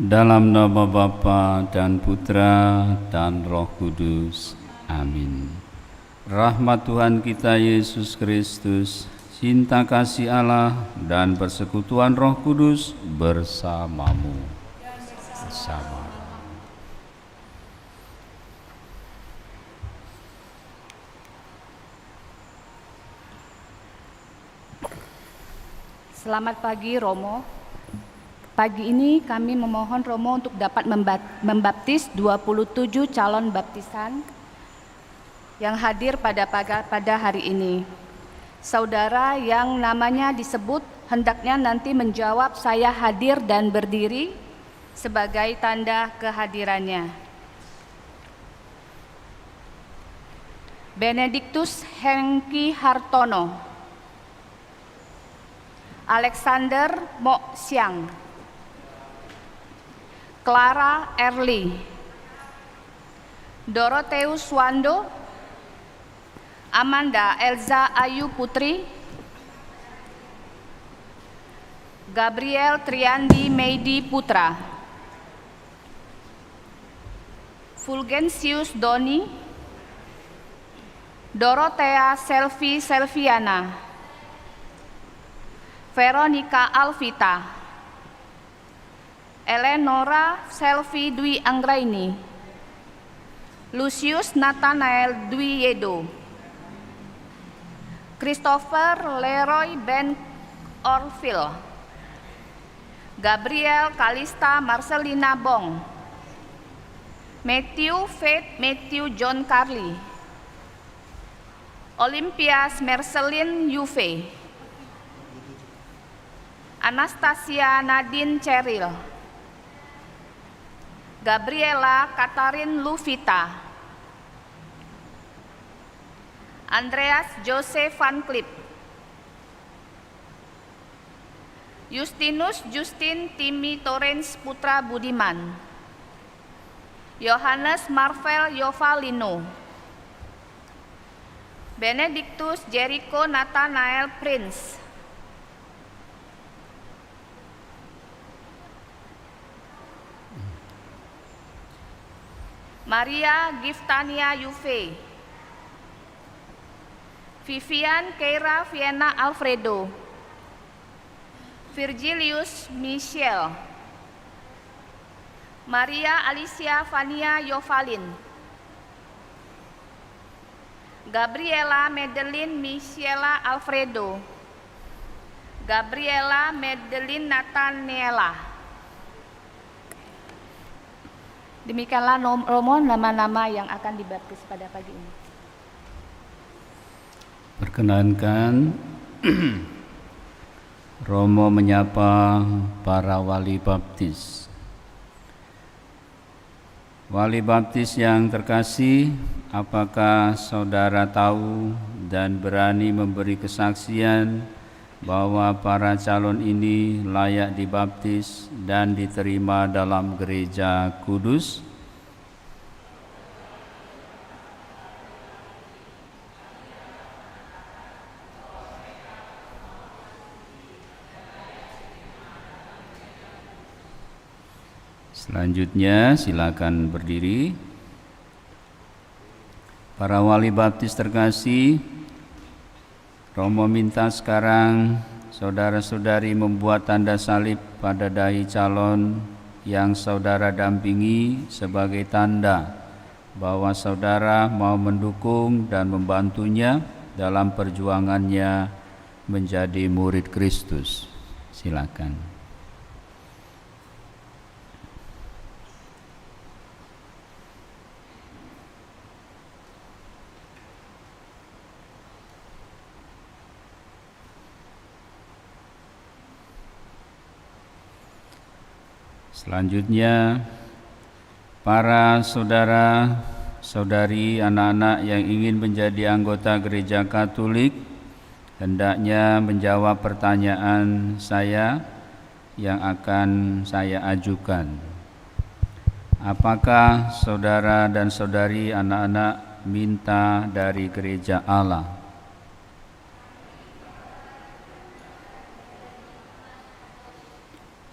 Dalam nama Bapa dan Putra dan Roh Kudus. Amin. Rahmat Tuhan kita Yesus Kristus, cinta kasih Allah, dan persekutuan Roh Kudus bersamamu. Bersama. Selamat pagi Romo. Pagi ini kami memohon Romo untuk dapat membaptis 27 calon baptisan yang hadir pada hari ini. Saudara yang namanya disebut hendaknya nanti menjawab saya hadir dan berdiri sebagai tanda kehadirannya. Benediktus Hengki Hartono, Alexander Mok Siang, Clara Erli, Dorotheus Wando, Amanda Elza Ayu Putri, Gabriel Triandi Meidi Putra, Fulgensius Doni, Dorothea Selvi Selviana, Veronica Alvita, Eleonora Selvi Dwi Anggraini, Lucius Nathanael Dwi Yedo, Christopher Leroy Ben Orville, Gabriel Kalista Marcelina Bong, Matthew Faith Matthew John Carly, Olympias Marceline Yuve, Anastasia Nadine Cheryl, Gabriela Katarin Luvita, Andreas Joseph Van Klip, Justinus Justin Timi Torrens Putra Budiman, Yohanes Marvel Yovalino, Benediktus Jericho Nathanael Prince, Maria Giftania Yuve, Vivian Keira Vienna Alfredo, Virgilius Michel, Maria Alicia Vania Yovalin, Gabriela Madeline Michela Alfredo, Gabriela Madeline Nathaniela. Demikianlah Romo nama-nama yang akan dibaptis pada pagi ini. Perkenankan Romo menyapa para wali baptis. Wali baptis yang terkasih, apakah saudara tahu dan berani memberi kesaksian bahwa para calon ini layak dibaptis dan diterima dalam gereja kudus? Selanjutnya silakan berdiri. Para wali baptis terkasih, Romo minta sekarang saudara-saudari membuat tanda salib pada dahi calon yang saudara dampingi sebagai tanda bahwa saudara mau mendukung dan membantunya dalam perjuangannya menjadi murid Kristus. Silakan. Selanjutnya, para saudara-saudari anak-anak yang ingin menjadi anggota gereja Katolik hendaknya menjawab pertanyaan saya yang akan saya ajukan. Apakah saudara dan saudari anak-anak minta dari gereja Allah?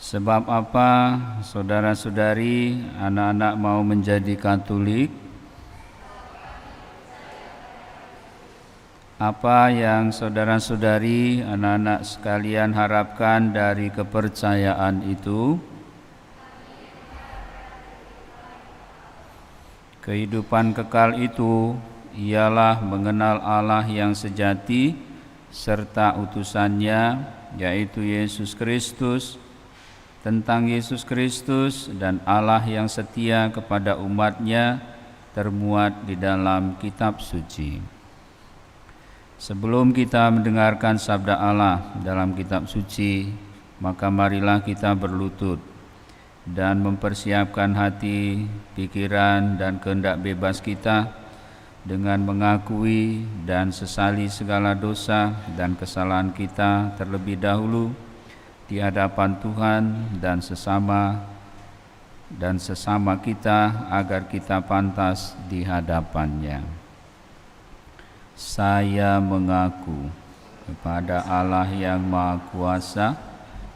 Sebab apa saudara-saudari, anak-anak mau menjadi Katolik? Apa yang saudara-saudari, anak-anak sekalian harapkan dari kepercayaan itu? Kehidupan kekal itu ialah mengenal Allah yang sejati serta utusannya, yaitu Yesus Kristus. Tentang Yesus Kristus dan Allah yang setia kepada umatnya termuat di dalam kitab suci. Sebelum kita mendengarkan sabda Allah dalam kitab suci, maka marilah kita berlutut dan mempersiapkan hati, pikiran, dan kehendak bebas kita dengan mengakui dan sesali segala dosa dan kesalahan kita terlebih dahulu di hadapan Tuhan dan sesama kita agar kita pantas di hadapannya. Saya mengaku kepada Allah yang Maha Kuasa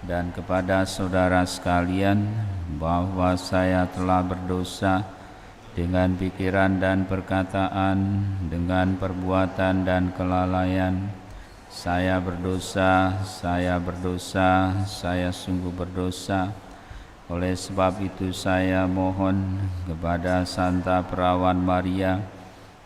dan kepada saudara sekalian bahwa saya telah berdosa dengan pikiran dan perkataan, dengan perbuatan dan kelalaian. Saya berdosa, saya sungguh berdosa. Oleh sebab itu saya mohon kepada Santa Perawan Maria,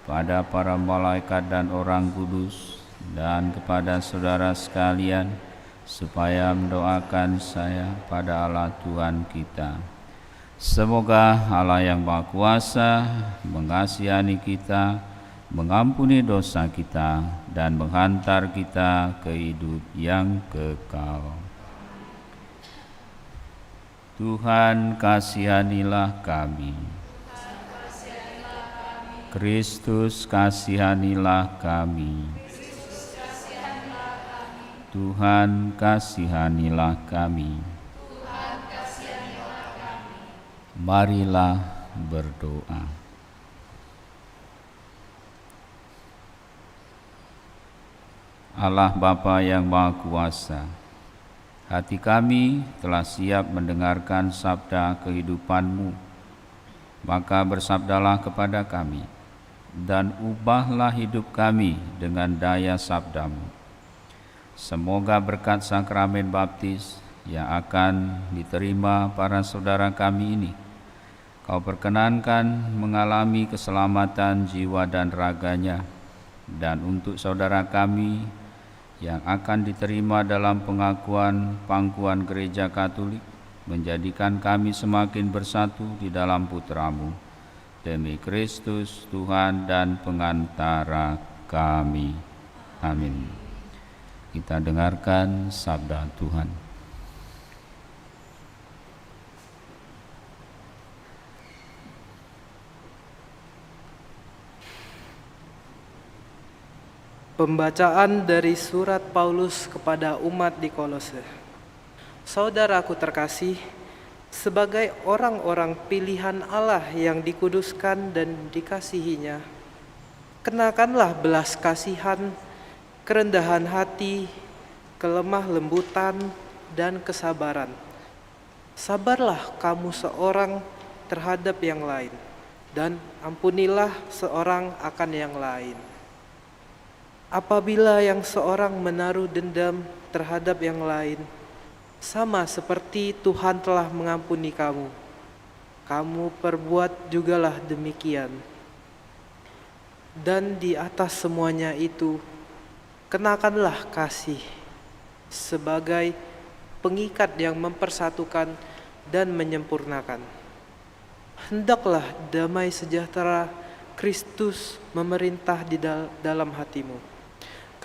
pada para malaikat dan orang kudus, dan kepada saudara sekalian, supaya mendoakan saya pada Allah Tuhan kita. Semoga Allah yang Maha Kuasa mengasihani kita, mengampuni dosa kita, dan menghantar kita ke hidup yang kekal. Tuhan kasihanilah kami. Kristus kasihanilah kami. Tuhan kasihanilah kami. Marilah berdoa. Allah Bapa yang Maha Kuasa, hati kami telah siap mendengarkan sabda kehidupan-Mu. Maka bersabdalah kepada kami, dan ubahlah hidup kami dengan daya sabda-Mu. Semoga berkat sakramen baptis yang akan diterima para saudara kami ini, Kau perkenankan mengalami keselamatan jiwa dan raganya, dan untuk saudara kami yang akan diterima dalam pengakuan pangkuan Gereja Katolik, menjadikan kami semakin bersatu di dalam Putra-Mu, demi Kristus Tuhan dan pengantara kami. Amin. Kita dengarkan sabda Tuhan. Pembacaan dari surat Paulus kepada umat di Kolose. Saudaraku terkasih, sebagai orang-orang pilihan Allah yang dikuduskan dan dikasihinya, kenakanlah belas kasihan, kerendahan hati, kelemah lembutan, dan kesabaran. Sabarlah kamu seorang terhadap yang lain, dan ampunilah seorang akan yang lain. Apabila yang seorang menaruh dendam terhadap yang lain, sama seperti Tuhan telah mengampuni kamu, kamu perbuat jugalah demikian. Dan di atas semuanya itu, kenakanlah kasih sebagai pengikat yang mempersatukan dan menyempurnakan. Hendaklah damai sejahtera Kristus memerintah di dalam hatimu,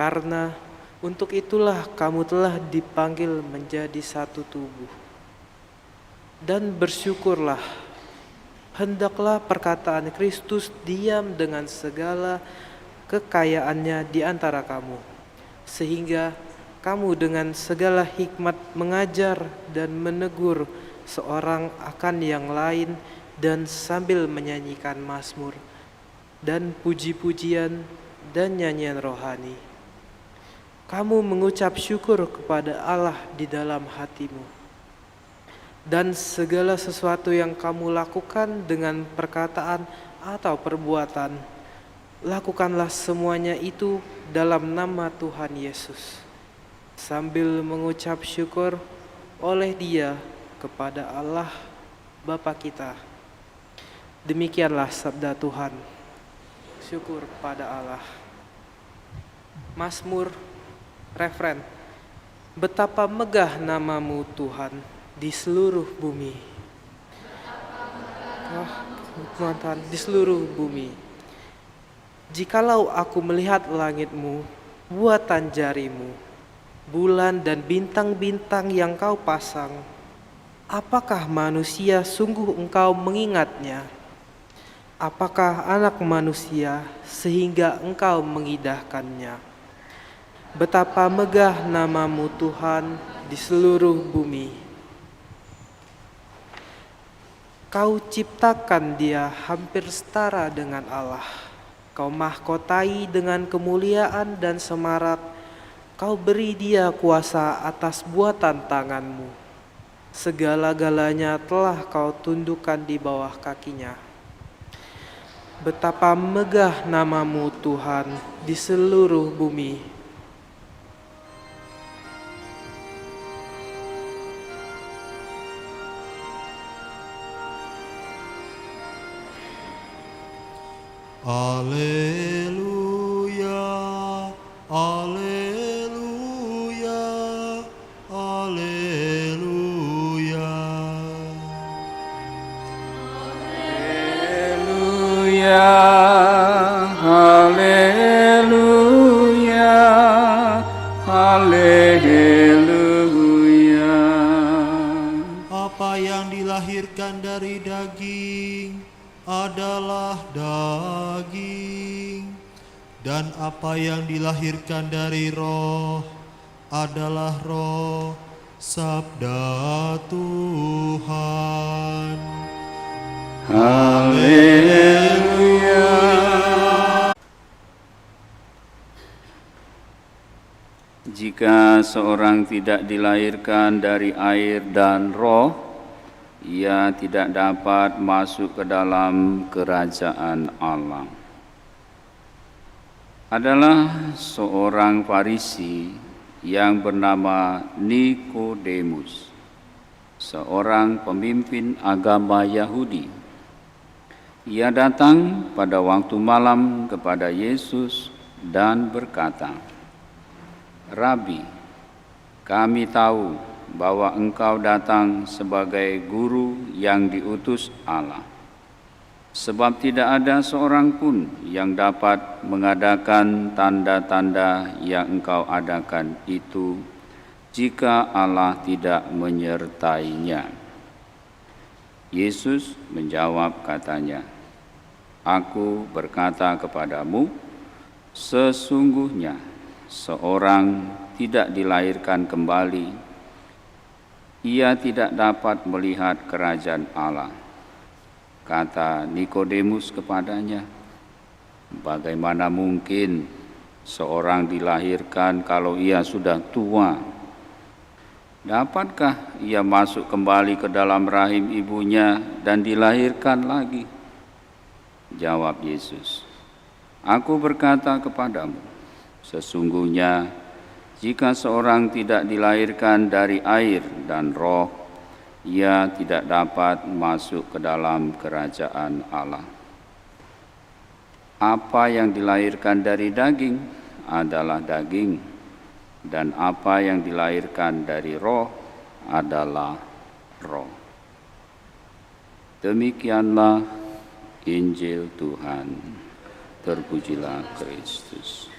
karena untuk itulah kamu telah dipanggil menjadi satu tubuh. Dan bersyukurlah, hendaklah perkataan Kristus diam dengan segala kekayaannya di antara kamu, sehingga kamu dengan segala hikmat mengajar dan menegur seorang akan yang lain, dan sambil menyanyikan mazmur dan puji-pujian dan nyanyian rohani, kamu mengucap syukur kepada Allah di dalam hatimu. dan segala sesuatu yang kamu lakukan dengan perkataan atau perbuatan, lakukanlah semuanya itu dalam nama Tuhan Yesus, sambil mengucap syukur oleh Dia kepada Allah Bapa kita. Demikianlah sabda Tuhan. Syukur pada Allah. Mazmur, refren. Betapa megah namamu Tuhan di seluruh bumi. Tuhan di seluruh bumi. Jikalau aku melihat langitmu, buatan jarimu, bulan dan bintang-bintang yang kau pasang, apakah manusia sungguh engkau mengingatnya? Apakah anak manusia sehingga engkau mengindahkannya? Betapa megah namamu Tuhan di seluruh bumi. Kau ciptakan Dia hampir setara dengan Allah. Kau mahkotai dengan kemuliaan dan semarak. Kau beri Dia kuasa atas buatan tanganmu. Segala-galanya telah kau tundukkan di bawah kakinya. Betapa megah namamu Tuhan di seluruh bumi. Alleluia, alleluia, alleluia. Haleluya, haleluya. Apa yang dilahirkan dari daging adalah daging, dan apa yang dilahirkan dari roh adalah roh. Sabda Tuhan. Haleluya. Jika seorang tidak dilahirkan dari air dan roh, ia tidak dapat masuk ke dalam kerajaan Allah. Adalah seorang Farisi yang bernama Nikodemus, seorang pemimpin agama Yahudi. Ia datang pada waktu malam kepada Yesus dan berkata, "Rabi, kami tahu bahwa engkau datang sebagai guru yang diutus Allah. Sebab tidak ada seorang pun yang dapat mengadakan tanda-tanda yang engkau adakan itu jika Allah tidak menyertainya." Yesus menjawab katanya, "Aku berkata kepadamu, sesungguhnya seorang tidak dilahirkan kembali, ia tidak dapat melihat kerajaan Allah." Kata Nikodemus kepadanya, "Bagaimana mungkin seorang dilahirkan kalau ia sudah tua? Dapatkah ia masuk kembali ke dalam rahim ibunya dan dilahirkan lagi?" Jawab Yesus, "Aku berkata kepadamu, sesungguhnya jika seorang tidak dilahirkan dari air dan roh, ia tidak dapat masuk ke dalam kerajaan Allah. Apa yang dilahirkan dari daging adalah daging, dan apa yang dilahirkan dari roh adalah roh." Demikianlah Injil Tuhan. Terpujilah Kristus.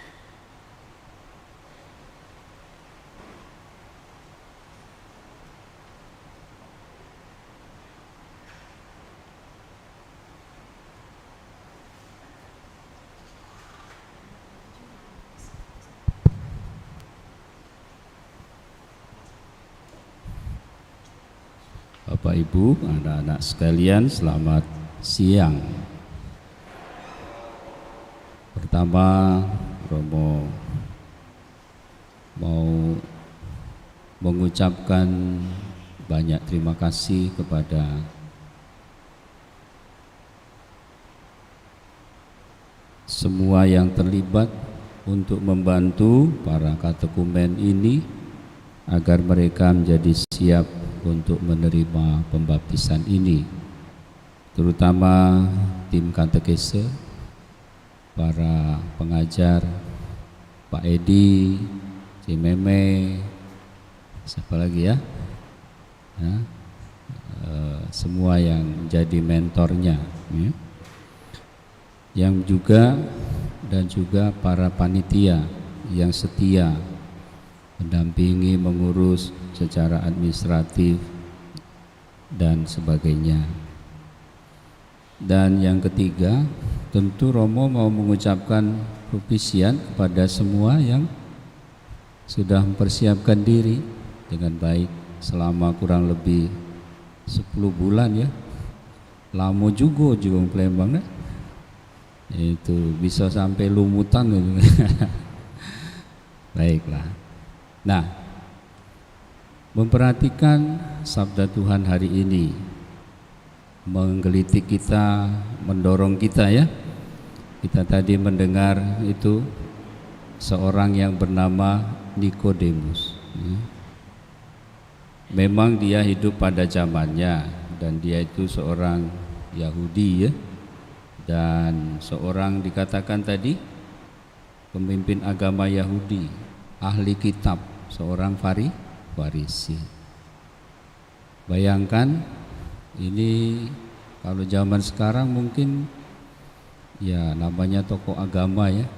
Bapak Ibu, anak-anak sekalian, selamat siang. Pertama, Romo mau mengucapkan banyak terima kasih kepada semua yang terlibat untuk membantu para katekumen ini agar mereka menjadi siap untuk menerima pembaptisan ini, terutama tim katekese, para pengajar, Pak Edi, Cimeme, siapa lagi ya, semua yang jadi mentornya, ya. Yang juga dan juga para panitia yang setia mendampingi, mengurus secara administratif dan sebagainya. Dan yang ketiga, tentu Romo mau mengucapkan propisian kepada semua yang sudah mempersiapkan diri dengan baik selama kurang lebih 10 bulan ya. Lama juga Palembang deh. Itu bisa sampai lumutan gitu. Baiklah. Nah, memperhatikan sabda Tuhan hari ini menggelitik kita, mendorong kita ya. Kita tadi mendengar itu seorang yang bernama Nikodemus. Memang dia hidup pada zamannya dan dia itu seorang Yahudi ya. Dan seorang dikatakan tadi pemimpin agama Yahudi, ahli kitab, seorang Farisi. Bayangkan ini kalau zaman sekarang mungkin ya namanya tokoh agama ya,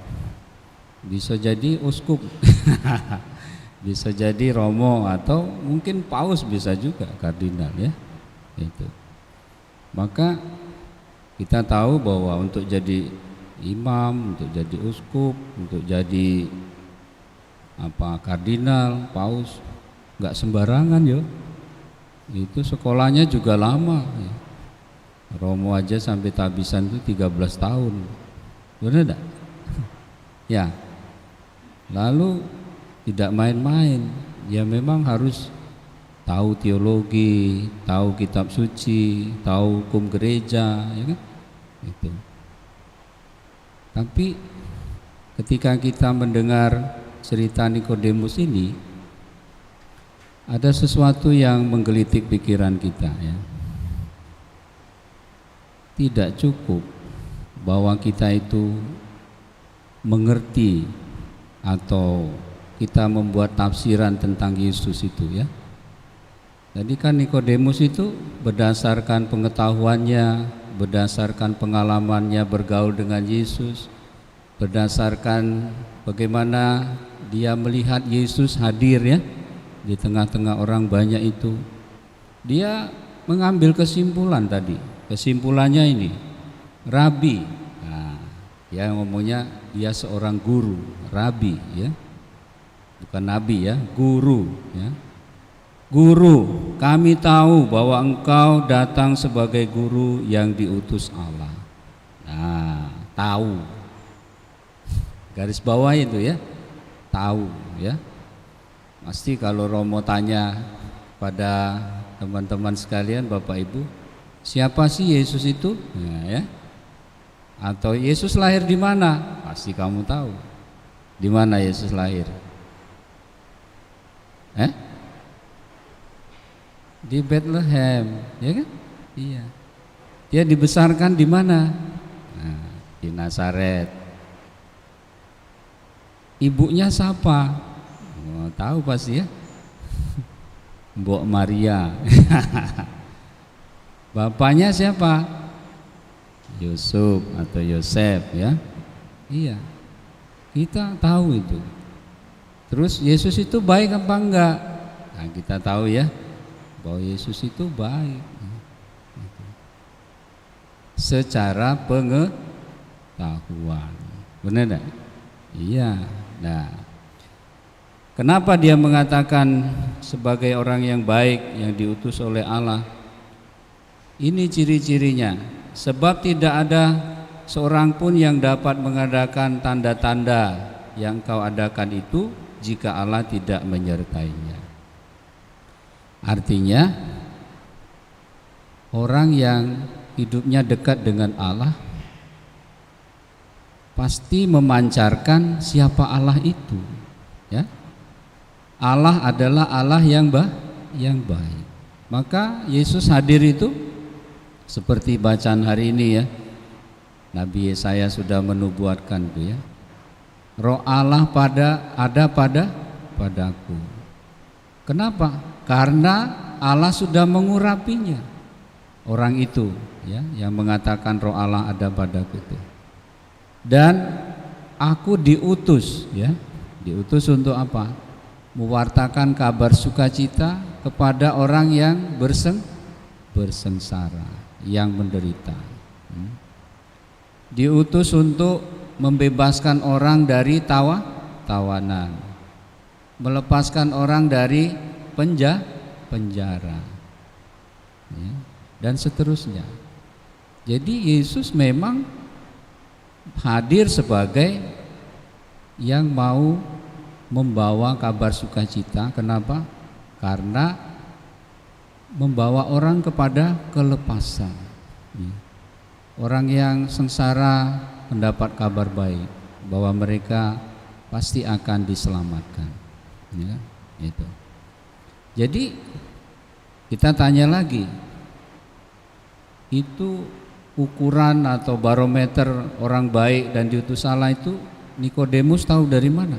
bisa jadi uskup, bisa jadi romo atau mungkin paus, bisa juga kardinal ya. Itu. Maka kita tahu bahwa untuk jadi imam, untuk jadi uskup, untuk jadi kardinal, paus, nggak sembarangan yo. Itu sekolahnya juga lama. Ya. Romo aja sampai tabisan itu 13 tahun, benar enggak? Ya. Lalu tidak main-main. Ya memang harus tahu teologi, tahu kitab suci, tahu hukum gereja, ya kan? Itu. Tapi ketika kita mendengar cerita Nikodemus ini, ada sesuatu yang menggelitik pikiran kita ya. Tidak cukup bahwa kita itu mengerti atau kita membuat tafsiran tentang Yesus itu ya. Jadi kan Nikodemus itu berdasarkan pengetahuannya, berdasarkan pengalamannya bergaul dengan Yesus, berdasarkan bagaimana dia melihat Yesus hadir ya di tengah-tengah orang banyak itu, dia mengambil kesimpulan tadi. Kesimpulannya ini, Rabi. Nah, dia ngomongnya dia seorang guru, Rabi ya, bukan nabi ya, guru ya. Guru, kami tahu bahwa engkau datang sebagai guru yang diutus Allah. Nah, tahu. Garis bawah itu ya, tahu ya. Pasti kalau Romo tanya pada teman-teman sekalian, Bapak Ibu, siapa sih Yesus itu? Nah, ya. Atau Yesus lahir di mana? Pasti kamu tahu. Di mana Yesus lahir? Di Bethlehem, ya kan? Iya. Dia dibesarkan di mana? Nah, di Nazaret. Ibunya siapa? Oh, tahu pasti ya. Mbok Maria. Bapaknya siapa? Yusuf atau Yosef ya. Iya. Kita tahu itu. Terus Yesus itu baik apa enggak? Nah, kita tahu ya bahwa Yesus itu baik secara pengetahuan, benar enggak? Iya. Nah, kenapa dia mengatakan sebagai orang yang baik yang diutus oleh Allah? Ini ciri-cirinya. Sebab tidak ada seorang pun yang dapat mengadakan tanda-tanda yang kau adakan itu jika Allah tidak menyertainya. Artinya orang yang hidupnya dekat dengan Allah pasti memancarkan siapa Allah itu, ya. Allah adalah Allah yang baik. Maka Yesus hadir itu seperti bacaan hari ini, ya. Nabi Yesaya sudah menubuatkan itu, ya. Roh Allah ada padaku. Kenapa? Karena Allah sudah mengurapinya. Orang itu, ya, yang mengatakan roh Allah ada padaku itu. Dan aku diutus, ya. Diutus untuk apa? Mewartakan kabar sukacita kepada orang yang bersengsara, yang menderita. Diutus untuk membebaskan orang dari tawanan, melepaskan orang dari penjara, ya, dan seterusnya. Jadi Yesus memang hadir sebagai yang mau membawa kabar sukacita. Kenapa? Karena membawa orang kepada kelepasan. Orang yang sengsara mendapat kabar baik bahwa mereka pasti akan diselamatkan, ya, itu. Jadi kita tanya lagi, itu ukuran atau barometer orang baik dan diutus Allah itu Nikodemus tahu dari mana?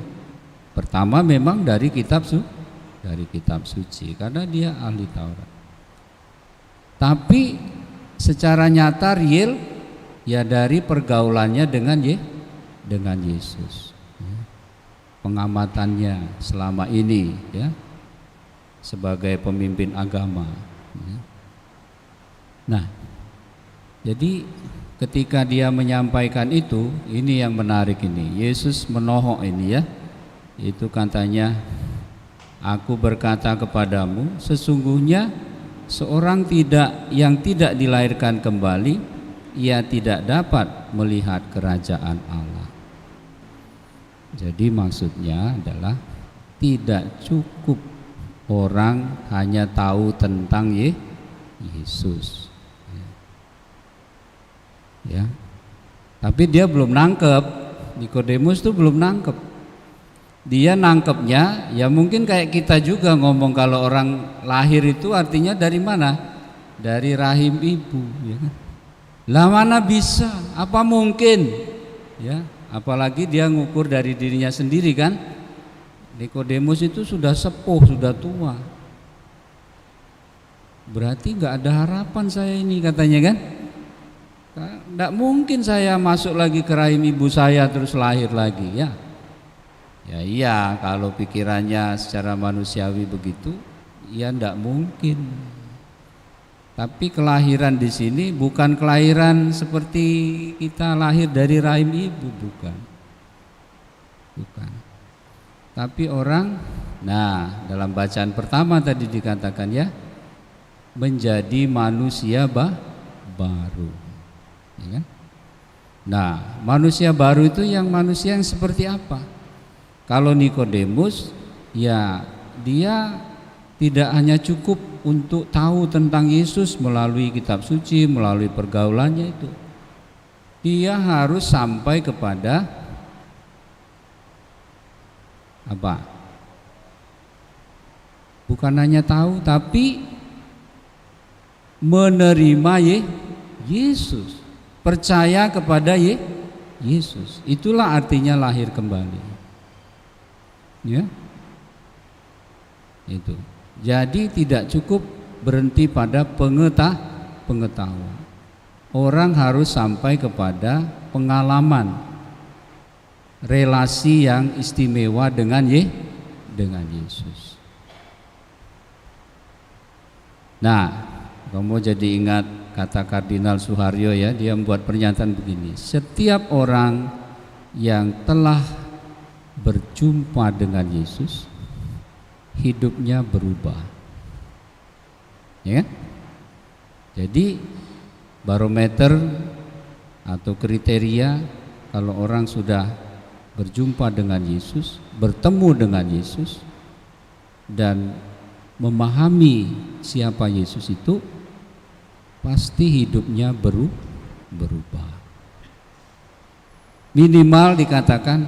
Pertama memang dari kitab suci, karena dia ahli Taurat. Tapi secara nyata real, ya, dari pergaulannya dengan Yesus, ya. Pengamatannya selama ini, ya, sebagai pemimpin agama, ya. Nah, jadi ketika dia menyampaikan itu, ini yang menarik ini. Yesus menohok ini, ya. Itu katanya, aku berkata kepadamu, sesungguhnya seorang yang tidak dilahirkan kembali, ia tidak dapat melihat kerajaan Allah. Jadi maksudnya adalah tidak cukup orang hanya tahu tentang Yesus, ya. Tapi dia belum nangkep, Nikodemus itu belum nangkep. Dia nangkepnya ya mungkin kayak kita juga ngomong kalau orang lahir itu artinya dari mana? Dari rahim ibu, ya kan? Lah mana bisa? Apa mungkin? Ya, apalagi dia ngukur dari dirinya sendiri kan? Nikodemus itu sudah sepuh, sudah tua. Berarti nggak ada harapan saya ini, katanya kan? Nggak mungkin saya masuk lagi ke rahim ibu saya terus lahir lagi, ya. Ya iya, kalau pikirannya secara manusiawi begitu, ya ndak mungkin. Tapi kelahiran di sini bukan kelahiran seperti kita lahir dari rahim ibu, bukan. Tapi orang, nah dalam bacaan pertama tadi dikatakan, ya, menjadi manusia baru, ya kan? Nah, manusia baru itu yang manusia yang seperti apa? Kalau Nikodemus, ya dia tidak hanya cukup untuk tahu tentang Yesus melalui kitab suci, melalui pergaulannya itu. Dia harus sampai kepada apa? Bukan hanya tahu, tapi menerima Yesus, percaya kepada Yesus. Itulah artinya lahir kembali. Ya, itu. Jadi tidak cukup berhenti pada pengetahuan. Orang harus sampai kepada pengalaman, relasi yang istimewa dengan Yesus. Nah, kamu jadi ingat kata Kardinal Suharyo, ya, dia membuat pernyataan begini: setiap orang yang telah berjumpa dengan Yesus, hidupnya berubah, ya kan? Jadi barometer atau kriteria kalau orang sudah berjumpa dengan Yesus, bertemu dengan Yesus, dan memahami siapa Yesus itu, pasti hidupnya berubah. Minimal dikatakan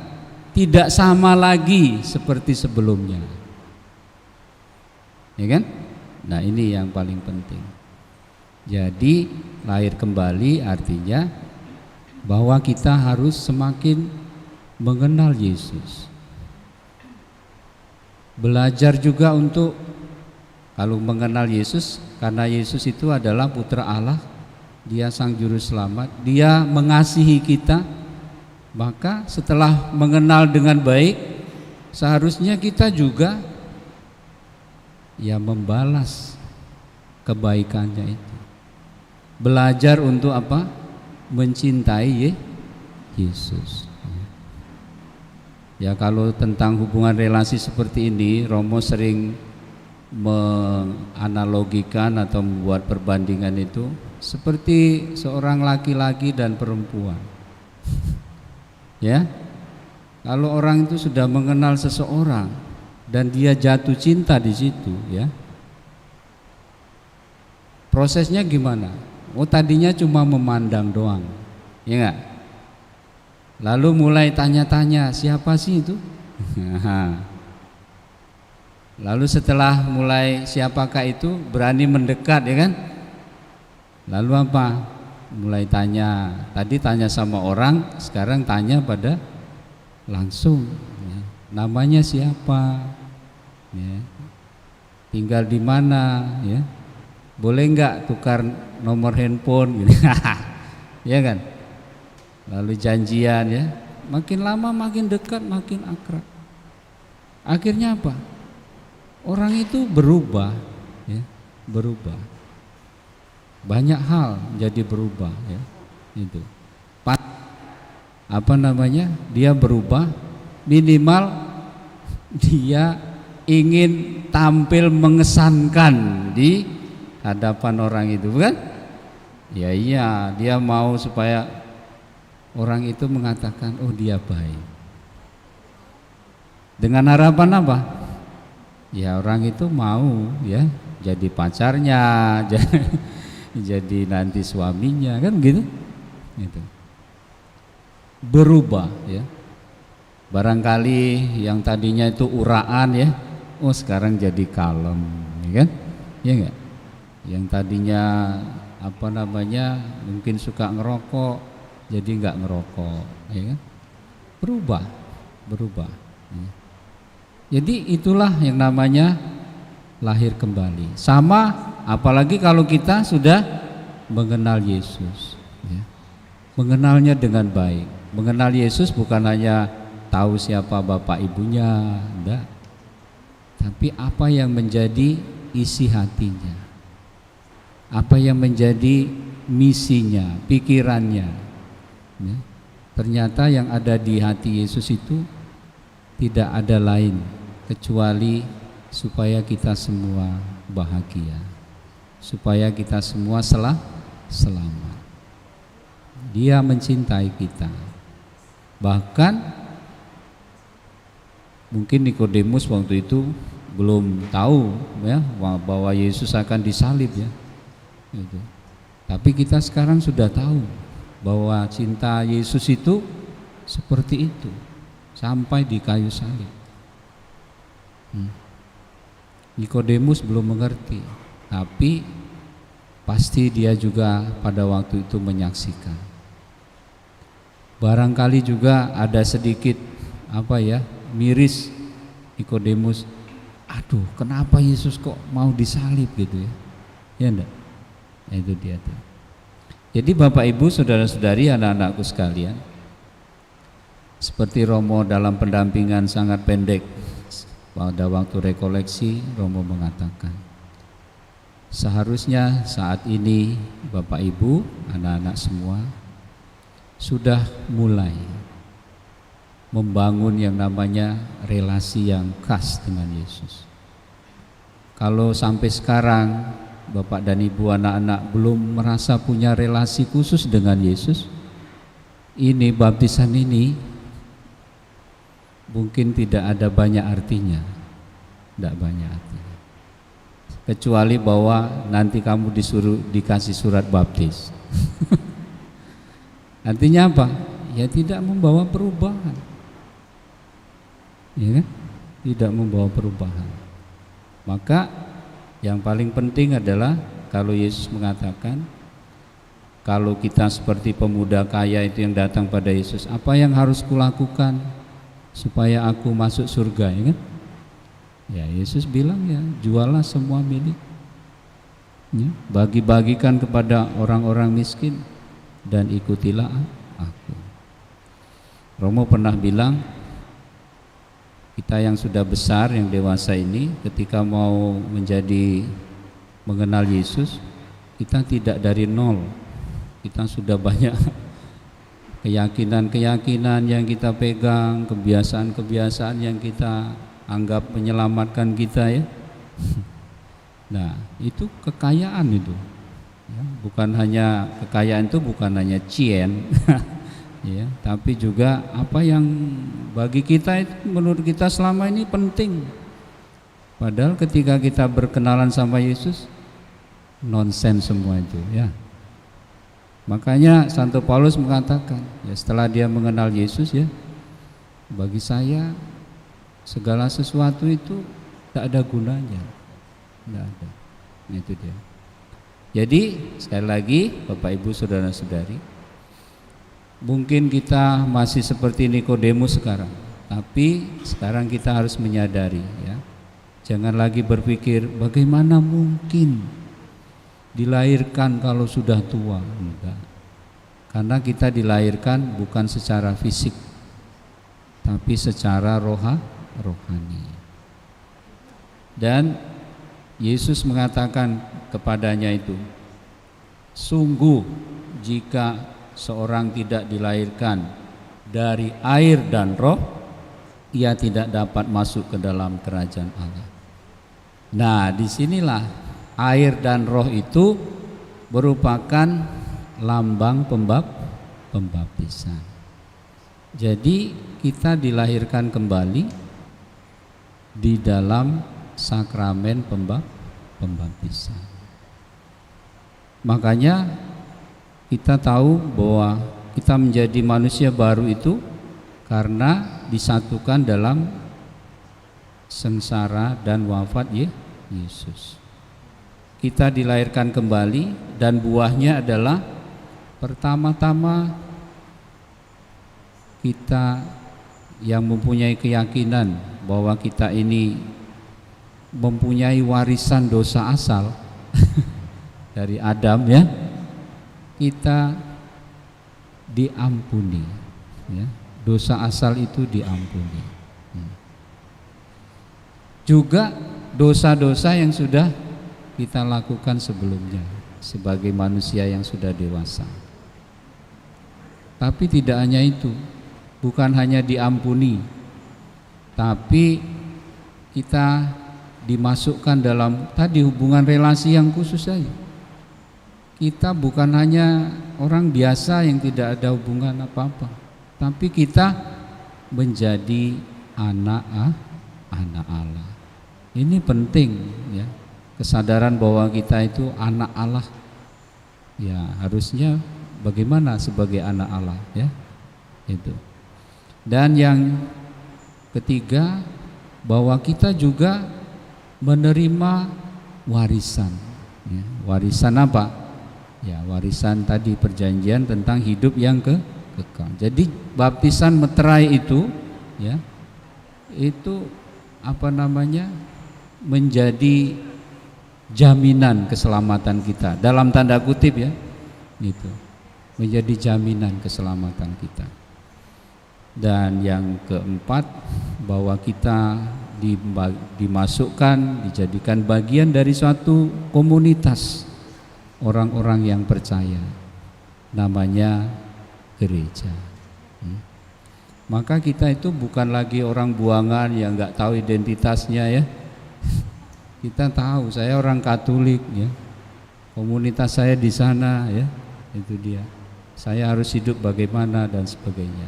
tidak sama lagi seperti sebelumnya. Ya kan? Nah, ini yang paling penting. Jadi lahir kembali artinya bahwa kita harus semakin mengenal Yesus. Belajar juga untuk kalau mengenal Yesus, karena Yesus itu adalah putra Allah, dia sang juru selamat, dia mengasihi kita. Maka setelah mengenal dengan baik, seharusnya kita juga ya membalas kebaikannya itu. Belajar untuk apa? Mencintai Yesus. Ya, kalau tentang hubungan relasi seperti ini, Romo sering menganalogikan atau membuat perbandingan itu seperti seorang laki-laki dan perempuan. Ya, kalau orang itu sudah mengenal seseorang dan dia jatuh cinta di situ, ya, prosesnya gimana? Oh, tadinya cuma memandang doang, ya enggak? Lalu mulai tanya-tanya, siapa sih itu? Lalu setelah mulai siapakah itu, berani mendekat, ya kan? Lalu apa? Mulai tanya, tadi tanya sama orang, sekarang tanya pada langsung, ya. Namanya siapa, ya. Tinggal di mana, ya. Boleh nggak tukar nomor handphone, gitu. Ya kan? Lalu janjian, ya. Makin lama makin dekat, makin akrab. Akhirnya apa? Orang itu berubah, ya, berubah. Banyak hal jadi berubah, ya, itu. Dia berubah, minimal dia ingin tampil mengesankan di hadapan orang itu, bukan? Ya iya, dia mau supaya orang itu mengatakan, oh dia baik. Dengan harapan apa? Ya orang itu mau, ya, jadi pacarnya, jadi nanti suaminya, kan gitu. Gitu. Berubah, ya. Barangkali yang tadinya itu uraan, ya, oh sekarang jadi kalem, ya kan? Ya enggak? Yang tadinya mungkin suka ngerokok, jadi enggak ngerokok, ya kan? Berubah. Ya. Jadi itulah yang namanya lahir kembali. Sama apalagi kalau kita sudah mengenal Yesus, ya. Mengenalnya dengan baik. Mengenal Yesus bukan hanya tahu siapa bapak ibunya, enggak. Tapi apa yang menjadi isi hatinya, apa yang menjadi misinya, pikirannya, ya. Ternyata yang ada di hati Yesus itu tidak ada lain kecuali supaya kita semua bahagia, supaya kita semua selamat. Dia mencintai kita. Bahkan mungkin Nikodemus waktu itu belum tahu, ya, bahwa Yesus akan disalib, ya. Gitu. Tapi kita sekarang sudah tahu bahwa cinta Yesus itu seperti itu sampai di kayu salib. Nikodemus belum mengerti, tapi pasti dia juga pada waktu itu menyaksikan. Barangkali juga ada sedikit miris Nikodemus. Aduh, kenapa Yesus kok mau disalib gitu, ya? Ya enggak? Itu dia tuh. Jadi Bapak Ibu, saudara-saudari, anak-anakku sekalian, seperti Romo dalam pendampingan sangat pendek pada waktu rekoleksi, Romo mengatakan seharusnya saat ini Bapak Ibu, anak-anak semua sudah mulai membangun yang namanya relasi yang khas dengan Yesus. Kalau sampai sekarang Bapak dan Ibu, anak-anak belum merasa punya relasi khusus dengan Yesus, ini baptisan ini mungkin tidak ada banyak artinya, tidak banyak artinya. kecuali bahwa nanti kamu dikasih surat baptis. Artinya apa? Ya tidak membawa perubahan, ya kan? Tidak membawa perubahan. Maka yang paling penting adalah kalau Yesus mengatakan, kalau kita seperti pemuda kaya itu yang datang pada Yesus, apa yang harus kulakukan supaya aku masuk surga, ya kan? Ya Yesus bilang, ya jualah semua milik, ya, bagi-bagikan kepada orang-orang miskin dan ikutilah aku. Romo pernah bilang, kita yang sudah besar, yang dewasa ini, ketika mau mengenal Yesus, kita tidak dari nol. Kita sudah banyak keyakinan-keyakinan yang kita pegang, kebiasaan-kebiasaan yang kita anggap menyelamatkan kita, ya. Nah, itu kekayaan itu. Ya, bukan hanya kekayaan itu bukan hanya cien, ya, tapi juga apa yang bagi kita itu menurut kita selama ini penting. Padahal ketika kita berkenalan sama Yesus, nonsens semua itu, ya. Makanya Santo Paulus mengatakan, ya setelah dia mengenal Yesus, ya, bagi saya segala sesuatu itu tak ada gunanya, tidak ada. Itu dia. Jadi sekali lagi Bapak Ibu saudara-saudari, mungkin kita masih seperti Nikodemus sekarang, tapi sekarang kita harus menyadari, ya, jangan lagi berpikir bagaimana mungkin dilahirkan kalau sudah tua. Enggak. Karena kita dilahirkan bukan secara fisik, tapi secara rohani. Dan Yesus mengatakan kepadanya itu, sungguh jika seorang tidak dilahirkan dari air dan roh, ia tidak dapat masuk ke dalam kerajaan Allah. Nah, disinilah air dan roh itu merupakan lambang pembaptisan. Jadi kita dilahirkan kembali di dalam sakramen pembaptisan. Makanya kita tahu bahwa kita menjadi manusia baru itu karena disatukan dalam sengsara dan wafat Yesus. Kita dilahirkan kembali dan buahnya adalah pertama-tama kita yang mempunyai keyakinan bahwa kita ini mempunyai warisan dosa asal dari Adam, ya, kita diampuni, ya, dosa asal itu diampuni. Juga dosa-dosa yang sudah kita lakukan sebelumnya sebagai manusia yang sudah dewasa. Tapi tidak hanya itu, bukan hanya diampuni, tapi kita dimasukkan dalam tadi hubungan relasi yang khusus saja. Kita bukan hanya orang biasa yang tidak ada hubungan apa-apa, tapi kita menjadi anak Allah. Ini penting, ya, kesadaran bahwa kita itu anak Allah. Ya, harusnya bagaimana sebagai anak Allah, ya, itu. Dan yang ketiga, bahwa kita juga menerima warisan, ya. Warisan apa? Ya, warisan tadi perjanjian tentang hidup yang kekal. Jadi baptisan meterai itu, ya, itu apa namanya, menjadi jaminan keselamatan kita dalam tanda kutip, ya, gitu, menjadi jaminan keselamatan kita. Dan yang keempat, bahwa kita dimasukkan, dijadikan bagian dari suatu komunitas orang-orang yang percaya, namanya gereja. Maka kita itu bukan lagi orang buangan yang nggak tahu identitasnya, ya. Kita tahu, saya orang Katolik, ya, komunitas saya di sana, ya, itu dia. Saya harus hidup bagaimana dan sebagainya.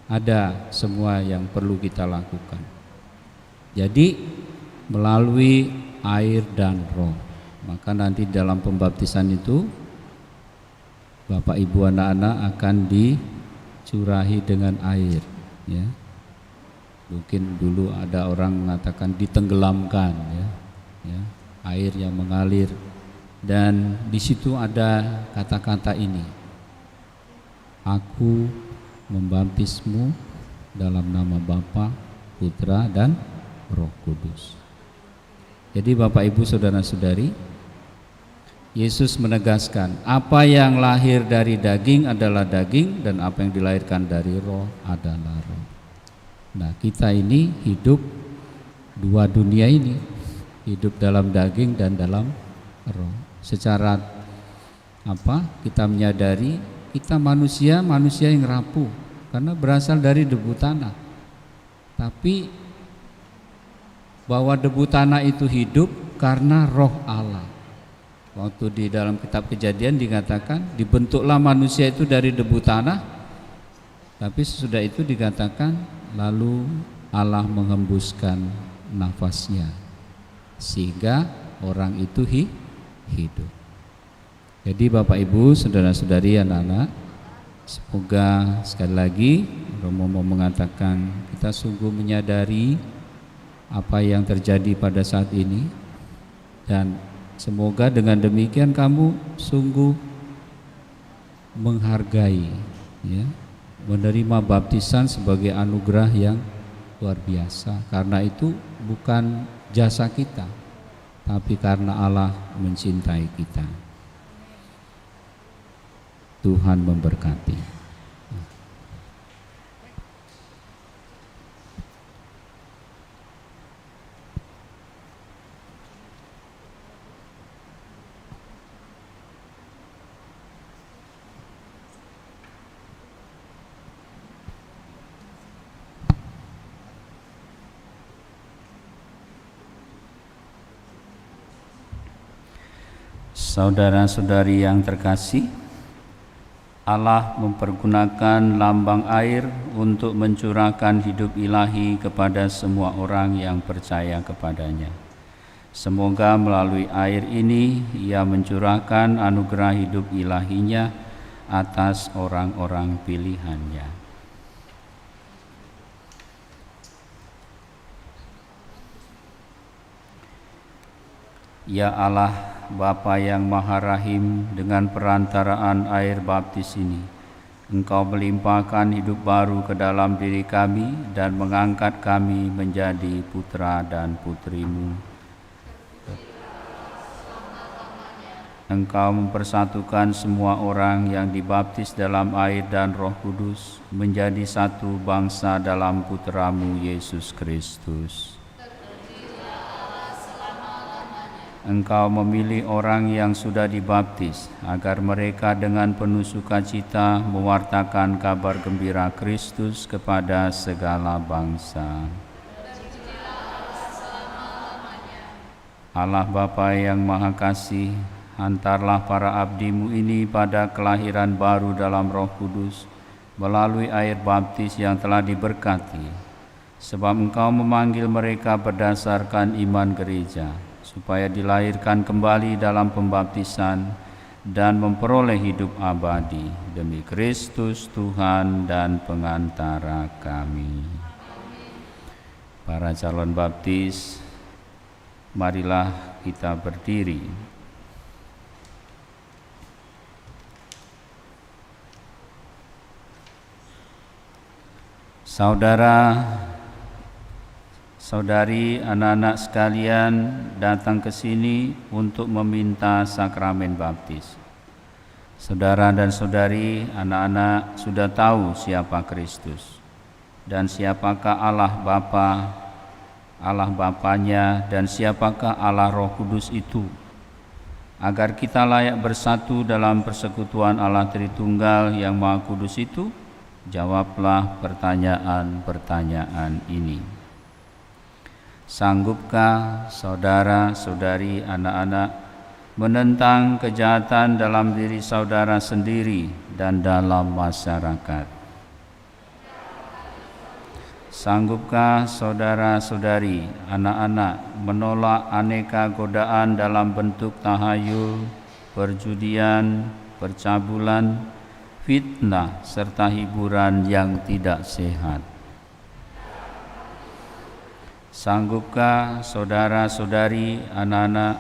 Ada semua yang perlu kita lakukan. Jadi melalui air dan roh. Maka nanti dalam pembaptisan itu Bapak Ibu anak-anak akan dicurahi dengan air, ya. Mungkin dulu ada orang mengatakan ditenggelamkan, ya, air yang mengalir, dan di situ ada kata-kata ini, aku membaptismu dalam nama Bapa, Putra, dan Roh Kudus. Jadi Bapak Ibu saudara-saudari, Yesus menegaskan apa yang lahir dari daging adalah daging dan apa yang dilahirkan dari roh adalah roh. Nah, kita ini hidup dua dunia ini, hidup dalam daging dan dalam roh. Secara kita menyadari kita manusia yang rapuh karena berasal dari debu tanah. Tapi bahwa debu tanah itu hidup karena roh Allah. Waktu di dalam kitab Kejadian dikatakan dibentuklah manusia itu dari debu tanah, tapi sesudah itu dikatakan lalu Allah menghembuskan nafasnya sehingga orang itu hidup. Jadi Bapak Ibu saudara-saudari anak-anak, semoga sekali lagi Romo mau mengatakan kita sungguh menyadari apa yang terjadi pada saat ini, dan semoga dengan demikian kamu sungguh menghargai, ya, menerima baptisan sebagai anugerah yang luar biasa. Karena itu bukan jasa kita, tapi karena Allah mencintai kita. Tuhan memberkati. Saudara-saudari yang terkasih, Allah mempergunakan lambang air untuk mencurahkan hidup ilahi kepada semua orang yang percaya kepadanya. Semoga melalui air ini Ia mencurahkan anugerah hidup ilahinya atas orang-orang pilihannya. Ya Allah, Bapa yang Maha Rahim, dengan perantaraan air baptis ini, Engkau melimpahkan hidup baru ke dalam diri kami dan mengangkat kami menjadi putra dan putri-Mu. Engkau mempersatukan semua orang yang dibaptis dalam air dan Roh Kudus menjadi satu bangsa dalam Putra-Mu Yesus Kristus. Engkau memilih orang yang sudah dibaptis agar mereka dengan penuh sukacita mewartakan kabar gembira Kristus kepada segala bangsa. Allah Bapa yang Maha Kasih, hantarlah para abdi-Mu ini pada kelahiran baru dalam Roh Kudus melalui air baptis yang telah diberkati, sebab Engkau memanggil mereka berdasarkan iman gereja, supaya dilahirkan kembali dalam pembaptisan dan memperoleh hidup abadi demi Kristus Tuhan dan pengantara kami. Para calon baptis, marilah kita berdiri. Saudara-saudari, anak-anak sekalian datang ke sini untuk meminta sakramen baptis. Saudara dan saudari, anak-anak sudah tahu siapa Kristus dan siapakah Allah Bapa, Allah Bapanya, dan siapakah Allah Roh Kudus itu. Agar kita layak bersatu dalam persekutuan Allah Tritunggal yang Maha Kudus itu, jawablah pertanyaan-pertanyaan ini. Sanggupkah saudara-saudari, anak-anak menentang kejahatan dalam diri saudara sendiri dan dalam masyarakat? Sanggupkah saudara-saudari, anak-anak menolak aneka godaan dalam bentuk tahayul, perjudian, percabulan, fitnah, serta hiburan yang tidak sehat? Sanggupkah saudara-saudari, anak-anak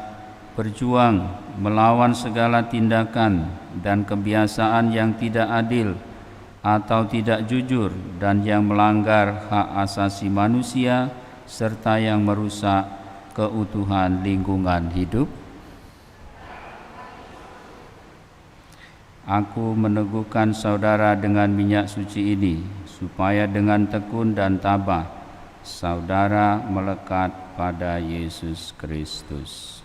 berjuang melawan segala tindakan dan kebiasaan yang tidak adil atau tidak jujur dan yang melanggar hak asasi manusia serta yang merusak keutuhan lingkungan hidup? Aku meneguhkan saudara dengan minyak suci ini, supaya dengan tekun dan tabah saudara melekat pada Yesus Kristus.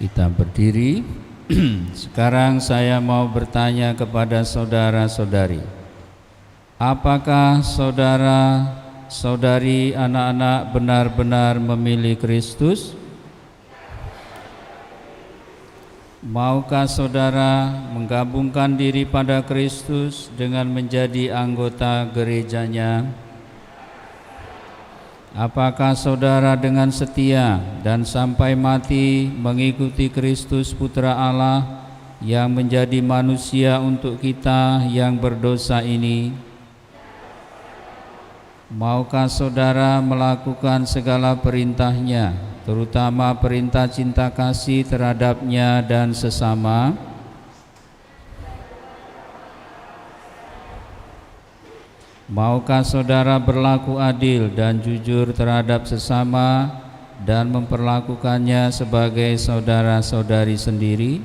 Kita berdiri. Sekarang saya mau bertanya kepada saudara-saudari. Apakah saudara-saudari anak-anak benar-benar memilih Kristus? Maukah saudara menggabungkan diri pada Kristus dengan menjadi anggota gerejanya? Apakah saudara dengan setia dan sampai mati mengikuti Kristus Putra Allah yang menjadi manusia untuk kita yang berdosa ini? Maukah saudara melakukan segala perintahnya, terutama perintah cinta kasih terhadapnya dan sesama? Maukah saudara berlaku adil dan jujur terhadap sesama dan memperlakukannya sebagai saudara-saudari sendiri?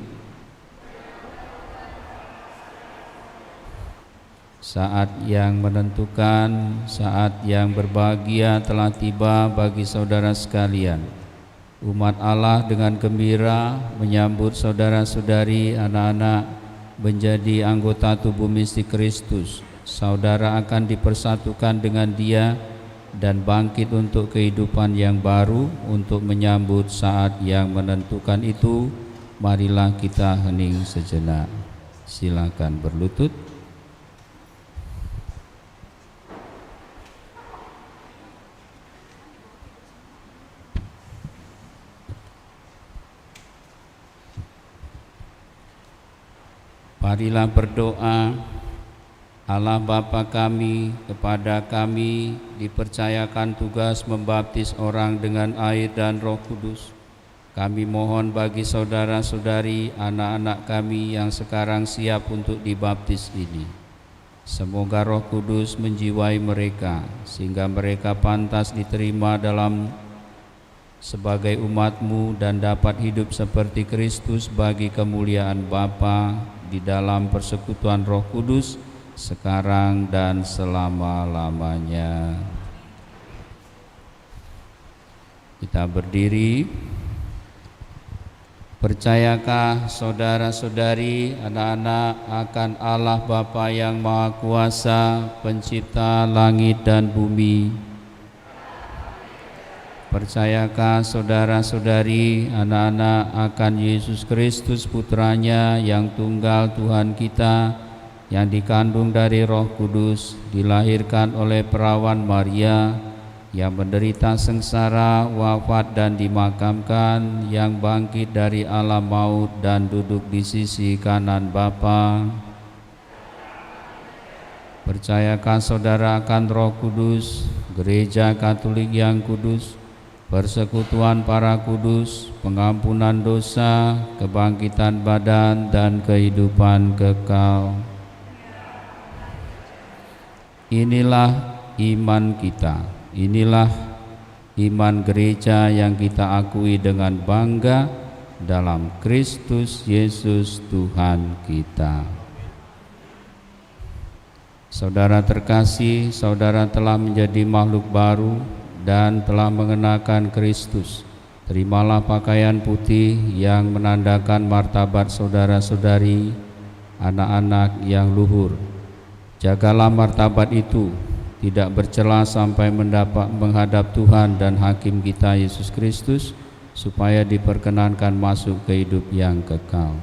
Saat yang menentukan, saat yang berbahagia telah tiba bagi saudara sekalian. Umat Allah dengan gembira menyambut saudara-saudari anak-anak menjadi anggota tubuh mistik Kristus. Saudara akan dipersatukan dengan Dia dan bangkit untuk kehidupan yang baru. Untuk menyambut saat yang menentukan itu, marilah kita hening sejenak. Silakan berlutut. Marilah berdoa. Allah Bapa kami, kepada kami dipercayakan tugas membaptis orang dengan air dan Roh Kudus. Kami mohon bagi saudara-saudari anak-anak kami yang sekarang siap untuk dibaptis ini. Semoga Roh Kudus menjiwai mereka sehingga mereka pantas diterima dalam sebagai umat-Mu dan dapat hidup seperti Kristus bagi kemuliaan Bapa di dalam persekutuan Roh Kudus sekarang dan selama-lamanya. Kita berdiri. Percayakah saudara-saudari anak-anak akan Allah Bapa yang Maha Kuasa, pencipta langit dan bumi? Percayakah saudara-saudari anak-anak akan Yesus Kristus Putranya yang tunggal Tuhan kita, yang dikandung dari Roh Kudus, dilahirkan oleh perawan Maria, yang menderita sengsara, wafat dan dimakamkan, yang bangkit dari alam maut dan duduk di sisi kanan Bapa? Percayakah saudara akan Roh Kudus, Gereja Katolik yang kudus, persekutuan para kudus, pengampunan dosa, kebangkitan badan dan kehidupan kekal? Inilah iman kita, inilah iman gereja yang kita akui dengan bangga dalam Kristus Yesus Tuhan kita. Saudara terkasih, saudara telah menjadi makhluk baru dan telah mengenakan Kristus. Terimalah pakaian putih yang menandakan martabat saudara-saudari, anak-anak yang luhur. Jagalah martabat itu, tidak bercela sampai menghadap Tuhan dan Hakim kita Yesus Kristus, supaya diperkenankan masuk ke hidup yang kekal.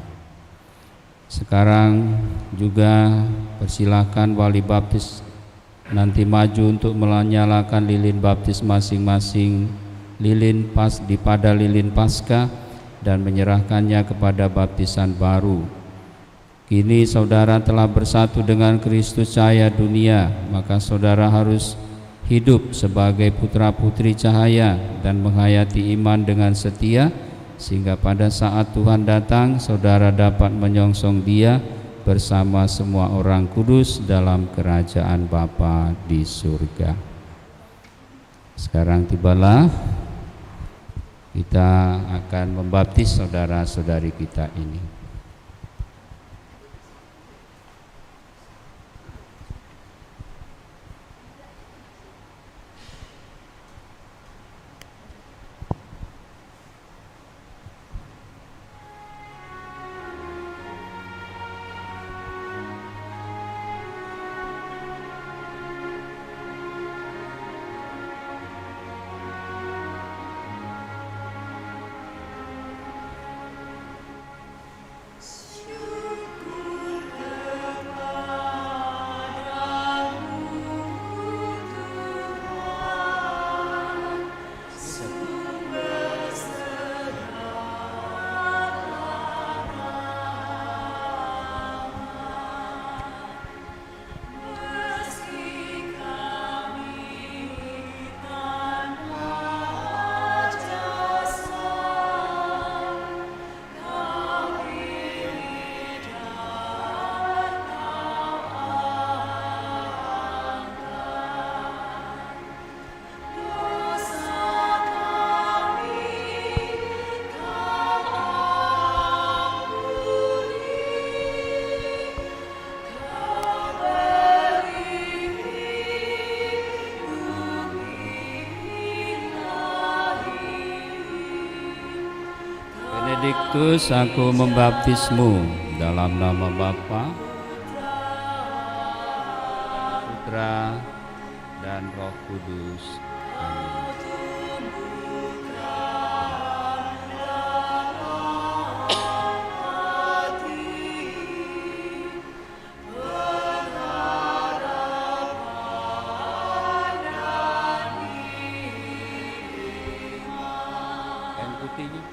Sekarang juga persilahkan wali baptis nanti maju untuk menyalakan lilin baptis masing-masing, pada lilin Paskah, dan menyerahkannya kepada baptisan baru. Kini saudara telah bersatu dengan Kristus cahaya dunia, maka saudara harus hidup sebagai putra-putri cahaya dan menghayati iman dengan setia, sehingga pada saat Tuhan datang, saudara dapat menyongsong Dia bersama semua orang kudus dalam kerajaan Bapa di surga. Sekarang tibalah kita akan membaptis saudara-saudari kita ini. Benediktus, aku membaptismu dalam nama Bapa, Putra, dan Roh Kudus. Amin. Kain putihnya.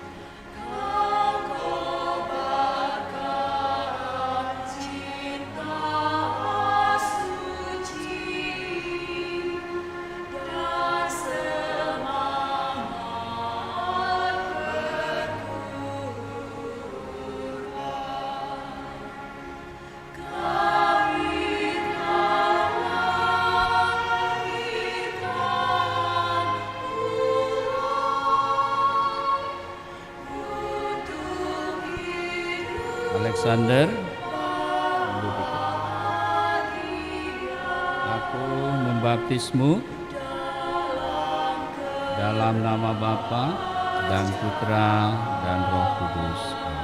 Alexander, aku membaptismu dalam nama Bapa dan Putra dan Roh Kudus. Amin.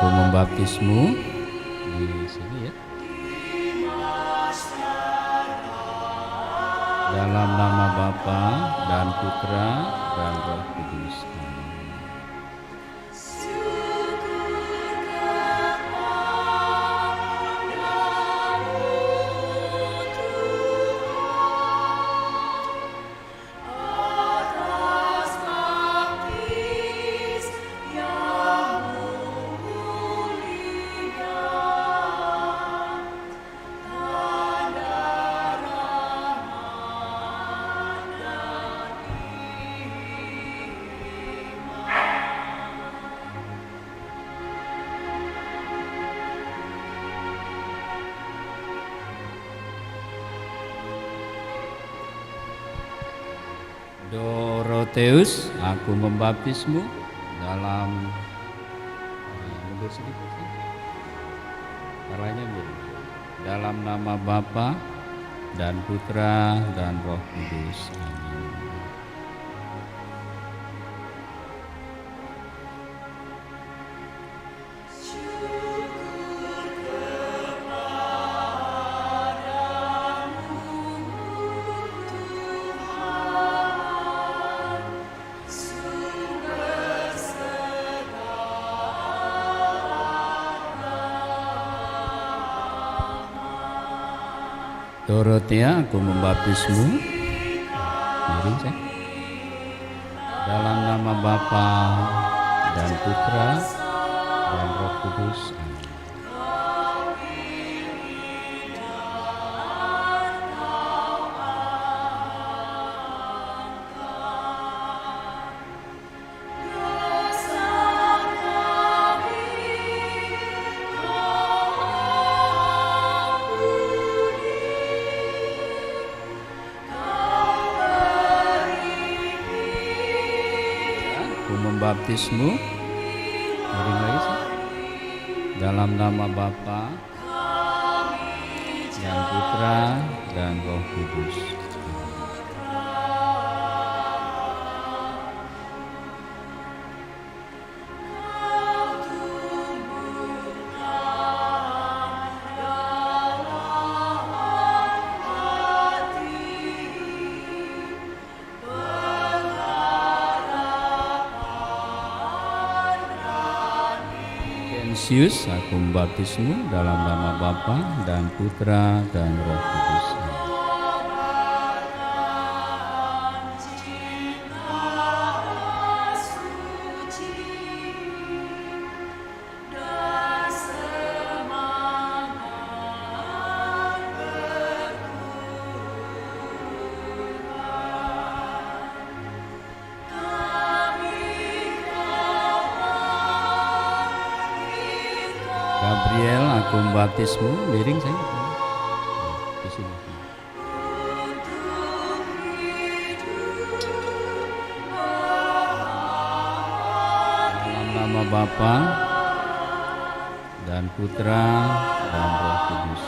Aku membaptismu di sini ya. Dalam nama Bapa dan Putra dan Roh Kudus. Amin. Dorotheus, aku membaptismu dalam mundur sedikit sih. Caranya dalam nama Bapa dan Putra dan Roh Kudus. Amin. Dorothea, aku membaptismu dalam nama Bapa dan Putra dan Roh Kudus. Amin. Membaptismu dalam nama Bapa dan Putra dan Roh Kudus. Yesus, aku membaptismu dalam nama Bapa dan Putra dan Roh Kudus. Gabriel, aku membaptismu. Miring saya. Di sini. Dalam nama Bapa dan Putra dan Roh Kudus.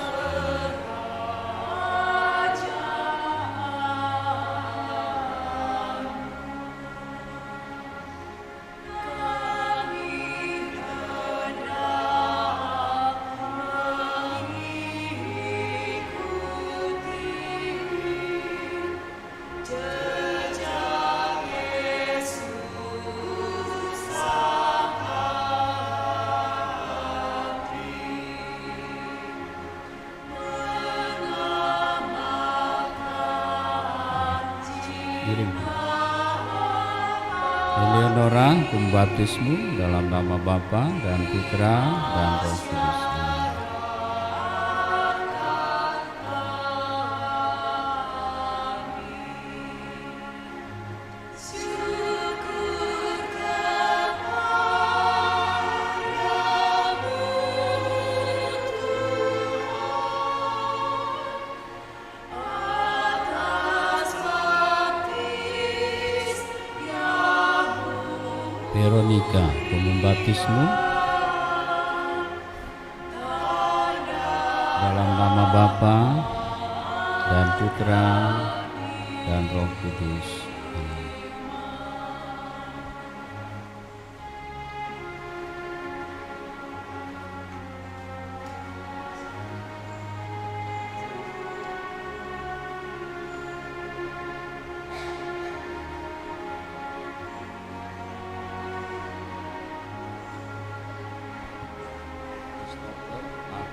Eleonora, aku membaptismu dalam nama Bapa dan Putra dan Roh Kudus. Veronica, aku membaptismu dalam nama Bapa dan Putra dan Roh Kudus.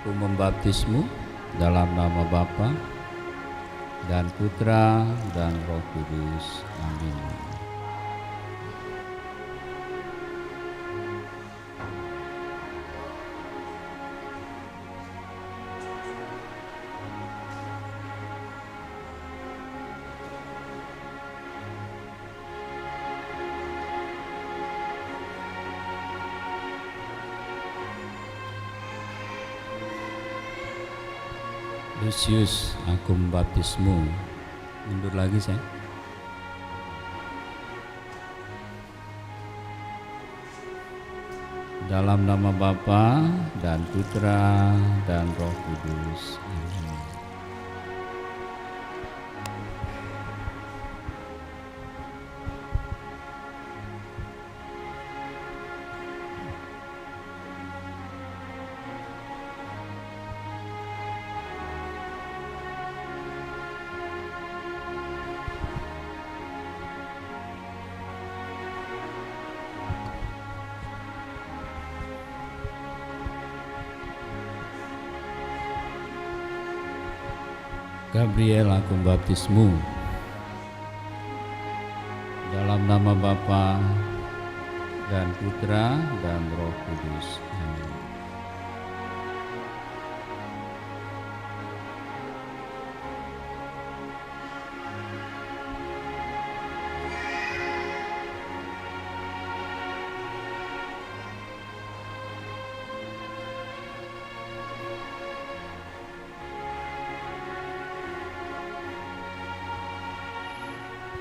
Aku membaptismu dalam nama Bapa dan Putra dan Roh Kudus. Amin. Lucius, aku membaptismu. Mundur lagi saya. Dalam nama Bapa dan Putra dan Roh Kudus. Amin. Gabriel, aku membaptismu dalam nama Bapa dan Putra dan Roh Kudus. Amin.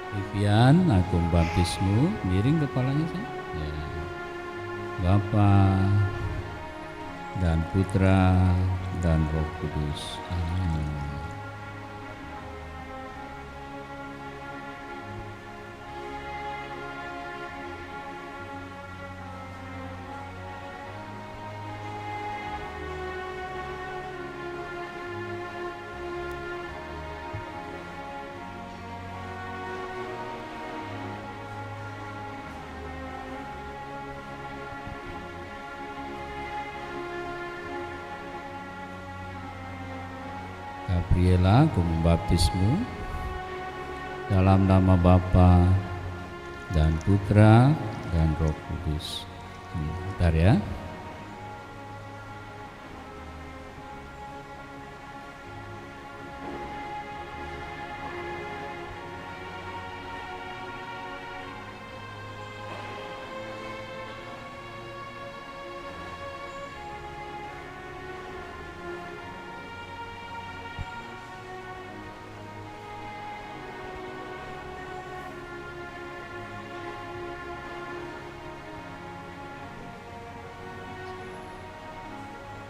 Vivian, aku membaptismu. Miring kepalanya saya. Ya. Bapa dan Putra dan Roh Kudus. Amin. Gabriela, aku membaptismu dalam nama Bapa dan Putra dan Roh Kudus. Bentar ya.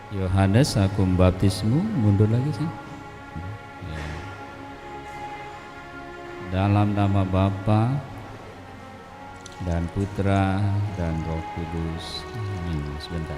Yohanes, aku membaptismu. Mundur lagi sih. Ya. Dalam nama Bapa dan Putra dan Roh Kudus. Amin. Sebentar.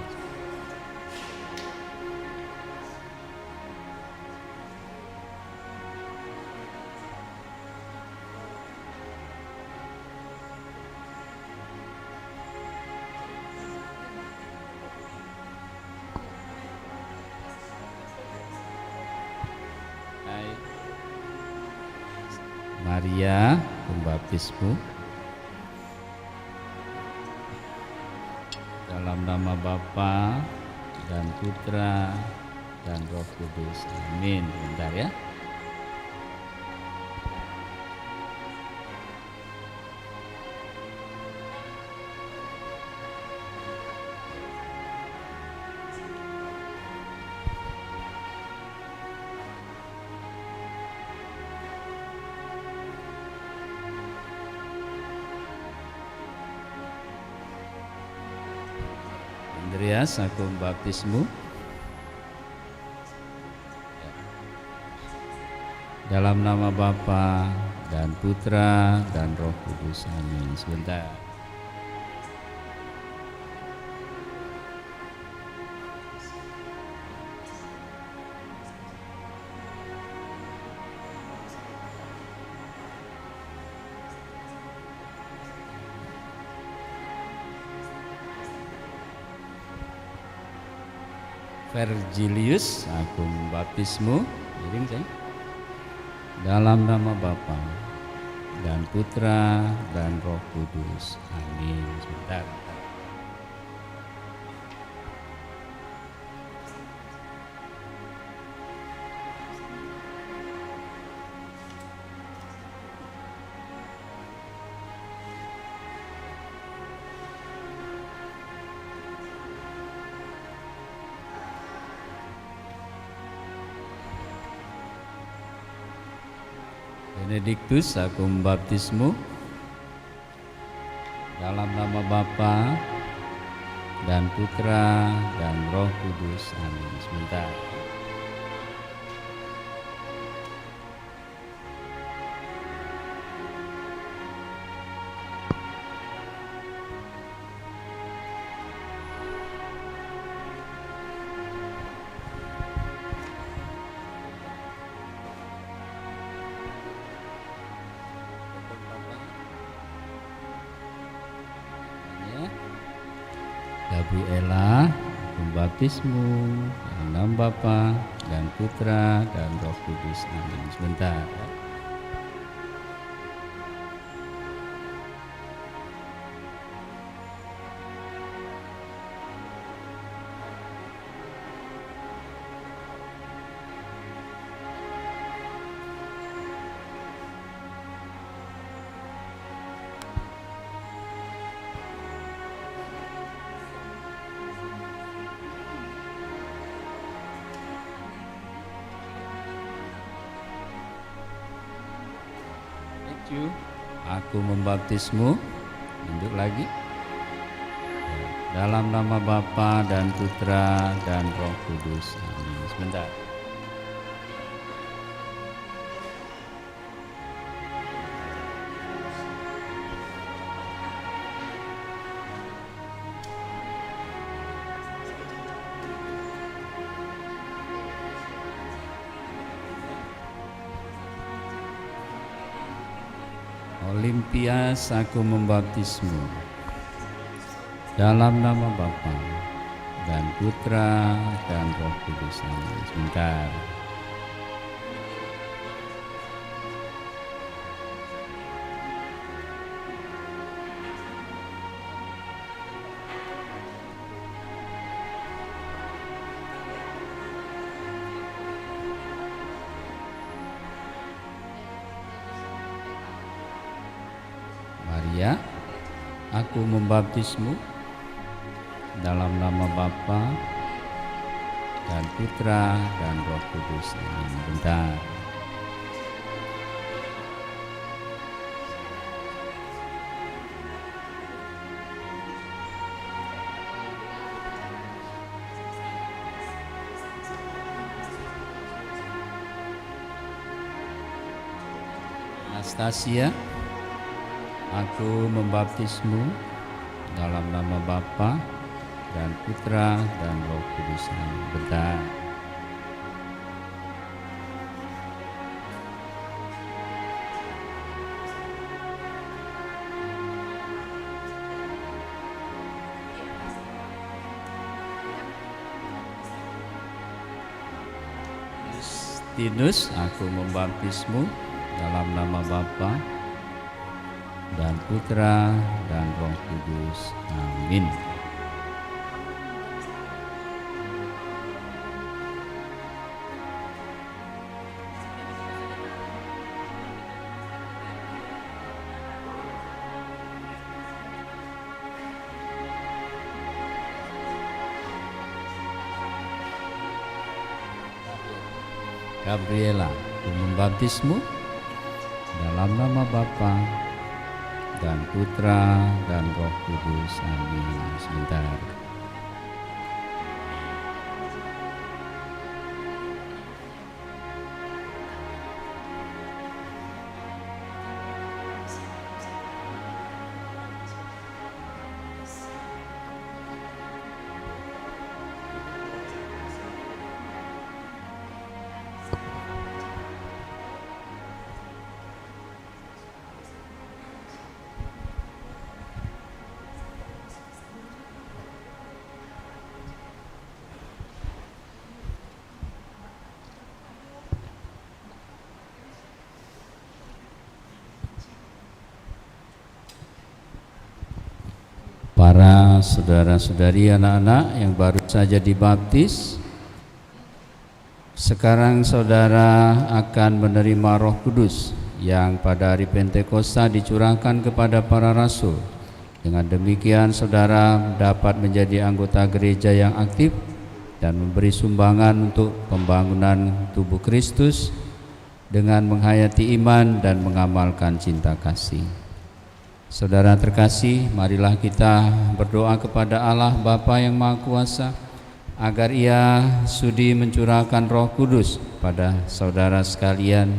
Maria, pembaptismu. Dalam nama Bapa dan Putra dan Roh Kudus. Amin. Bentar ya. Andreas, aku membaptismu. Dalam nama Bapa dan Putra dan Roh Kudus. Amin. Sebentar. Vergilius, aku membaptismu. Iring saya. Dalam nama Bapa dan Putra dan Roh Kudus. Amin. Sebentar. Benediktus, aku membaptismu. Dalam nama Bapa dan Putra dan Roh Kudus. Amin. Sebentar. Gabriela, membaptismu dalam nama Bapa dan Putra dan Roh Kudus. Amin. Sebentar. Aku membaptismu. Lanjut lagi. Dalam nama Bapa dan Putra dan Roh Kudus. Amin. Sebentar. Olimpias, aku membaptismu. Dalam nama Bapa dan Putra dan Roh Kudus. Amin. Sebentar. Maria, aku membaptismu. Dalam nama Bapa dan Putra dan Roh Kudus. Amin. Bentar. Anastasia, aku membaptismu dalam nama Bapa dan Putra dan Roh Kudus. Bentar. Justinus, aku membaptismu dalam nama Bapa dan Putra dan Roh Kudus. Amin. Gabriela, aku membaptismu dalam nama Bapa dan Putra dan Roh Kudus. Amin. Sebentar. Para saudara-saudari anak-anak yang baru saja dibaptis, sekarang saudara akan menerima Roh Kudus yang pada hari Pentakosta dicurahkan kepada para rasul. Dengan demikian saudara dapat menjadi anggota gereja yang aktif dan memberi sumbangan untuk pembangunan tubuh Kristus dengan menghayati iman dan mengamalkan cinta kasih. Saudara terkasih, marilah kita berdoa kepada Allah Bapa yang Maha Kuasa agar Ia sudi mencurahkan Roh Kudus pada saudara sekalian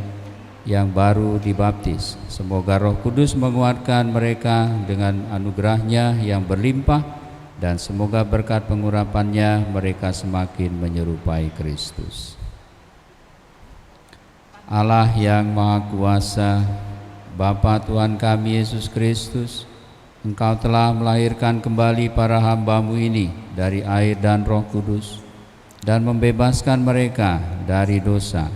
yang baru dibaptis. Semoga Roh Kudus menguatkan mereka dengan anugerah-Nya yang berlimpah, dan semoga berkat pengurapan-Nya mereka semakin menyerupai Kristus. Allah yang Maha Kuasa, Bapa Tuhan kami Yesus Kristus, Engkau telah melahirkan kembali para hamba-Mu ini dari air dan Roh Kudus dan membebaskan mereka dari dosa.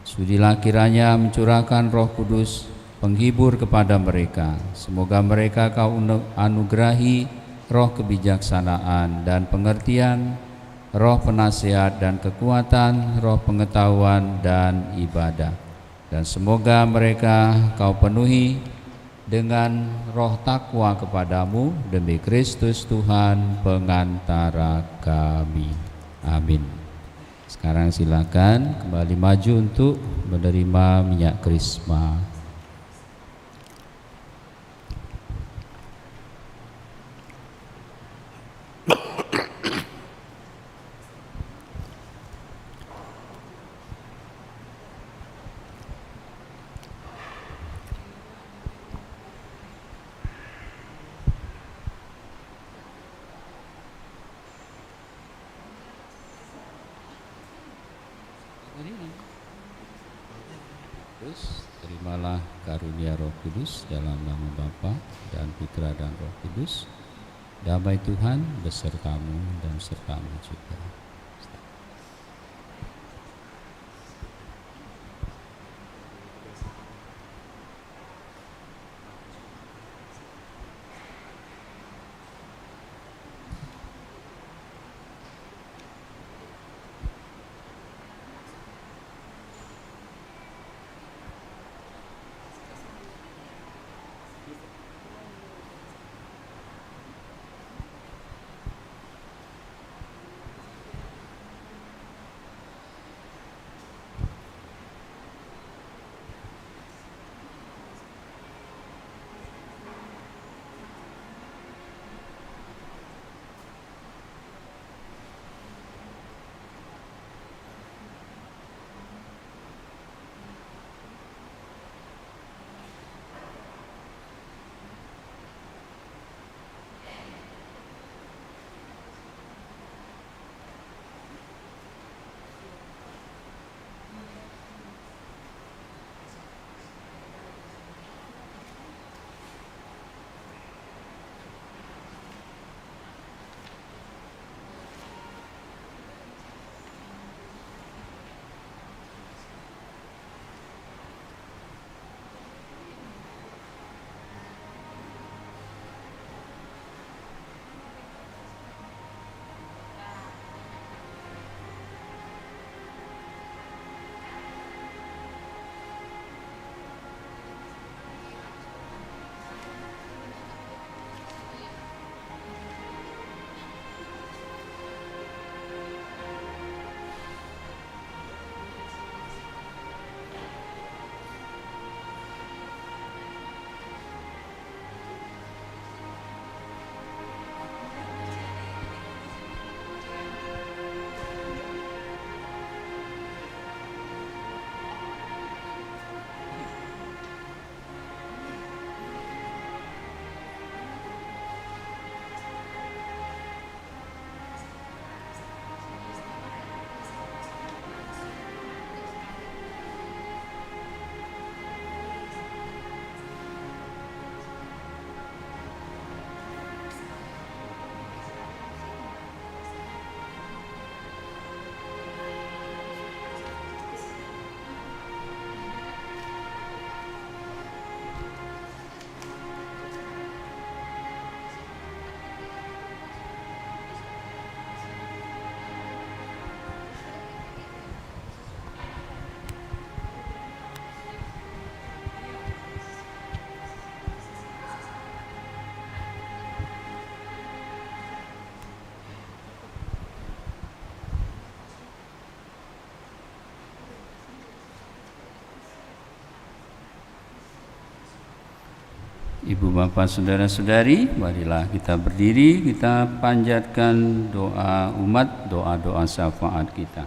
Sudilah kiranya mencurahkan Roh Kudus penghibur kepada mereka. Semoga mereka Kau anugerahi roh kebijaksanaan dan pengertian, roh penasihat dan kekuatan, roh pengetahuan dan ibadah. Dan semoga mereka Kau penuhi dengan roh takwa kepadamu demi Kristus Tuhan pengantara kami. Amin. Sekarang silakan kembali maju untuk menerima minyak krisma. Terus terimalah karunia Roh Kudus dalam nama Bapa dan Putra dan Roh Kudus. Damai Tuhan besertamu dan sertamu juga. Ibu bapak saudara-saudari, marilah kita berdiri, kita panjatkan doa umat, doa-doa syafaat kita.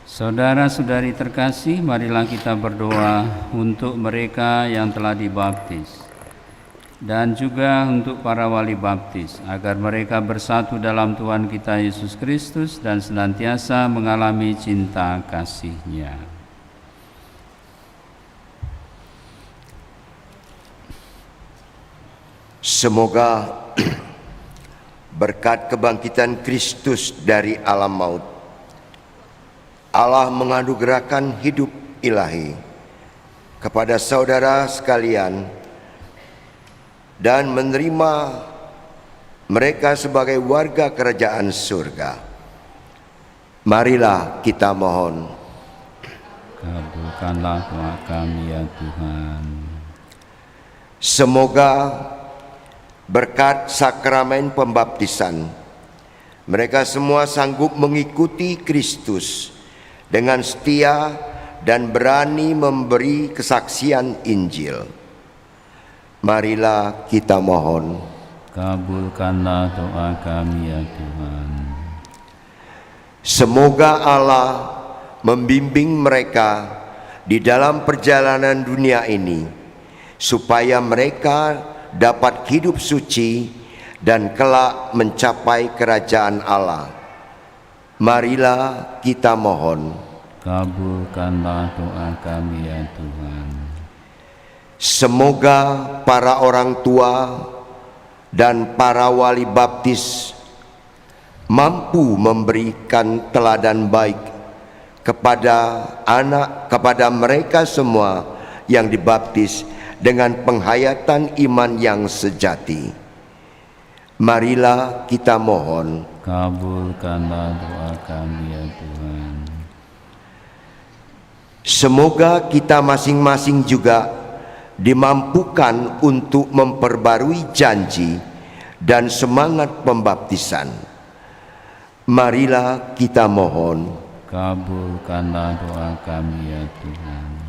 Saudara-saudari terkasih, marilah kita berdoa untuk mereka yang telah dibaptis dan juga untuk para wali baptis, agar mereka bersatu dalam Tuhan kita Yesus Kristus dan senantiasa mengalami cinta kasih-Nya. Semoga berkat kebangkitan Kristus dari alam maut, Allah menganugerahkan hidup ilahi kepada saudara sekalian dan menerima mereka sebagai warga kerajaan surga. Marilah kita mohon. Kabulkanlah doa kami ya Tuhan. Semoga berkat sakramen pembaptisan, mereka semua sanggup mengikuti Kristus dengan setia dan berani memberi kesaksian Injil. Marilah kita mohon. Kabulkanlah doa kami ya Tuhan. Semoga Allah membimbing mereka di dalam perjalanan dunia ini, supaya mereka dapat hidup suci dan kelak mencapai kerajaan Allah. Marilah kita mohon. Kabulkanlah doa kami ya Tuhan. Semoga para orang tua dan para wali baptis mampu memberikan teladan baik kepada mereka semua yang dibaptis dengan penghayatan iman yang sejati. Marilah kita mohon. Kabulkanlah doa kami ya Tuhan. Semoga kita masing-masing juga dimampukan untuk memperbarui janji dan semangat pembaptisan. Marilah kita mohon. Kabulkanlah doa kami ya Tuhan.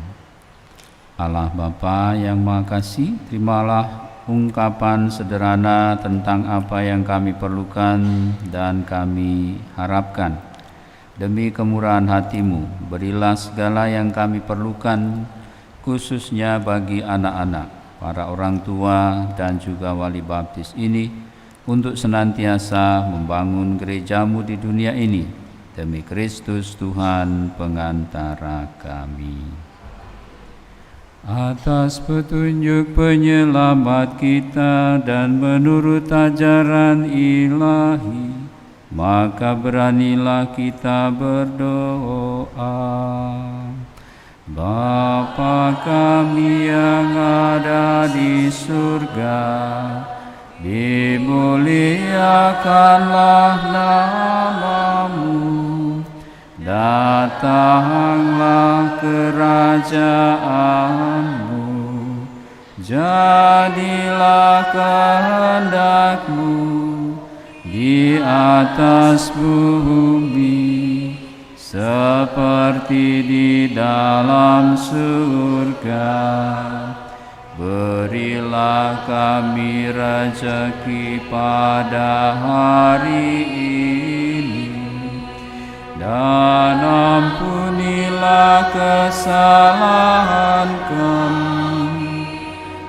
Allah Bapa yang Maha Kasih, terimalah ungkapan sederhana tentang apa yang kami perlukan dan kami harapkan. Demi kemurahan hati-Mu, berilah segala yang kami perlukan, khususnya bagi anak-anak, para orang tua dan juga wali baptis ini, untuk senantiasa membangun gereja-Mu di dunia ini, demi Kristus Tuhan pengantara kami. Atas petunjuk penyelamat kita dan menurut ajaran ilahi, maka beranilah kita berdoa. Bapa kami yang ada di surga, dimuliakanlah nama-Mu. Datanglah kerajaan-Mu, jadilah kehendak-Mu di atas bumi seperti di dalam surga. Berilah kami rezeki pada hari ini, dan ampunilah kesalahan kami,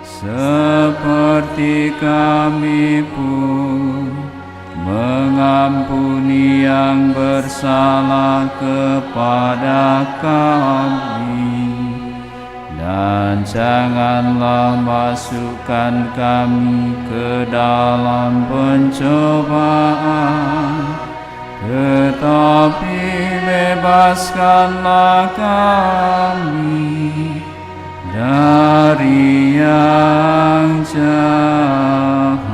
seperti kami pun mengampuni yang bersalah kepada kami. Dan janganlah masukkan kami ke dalam pencobaan, tetapi bebaskanlah kami dari yang jahat.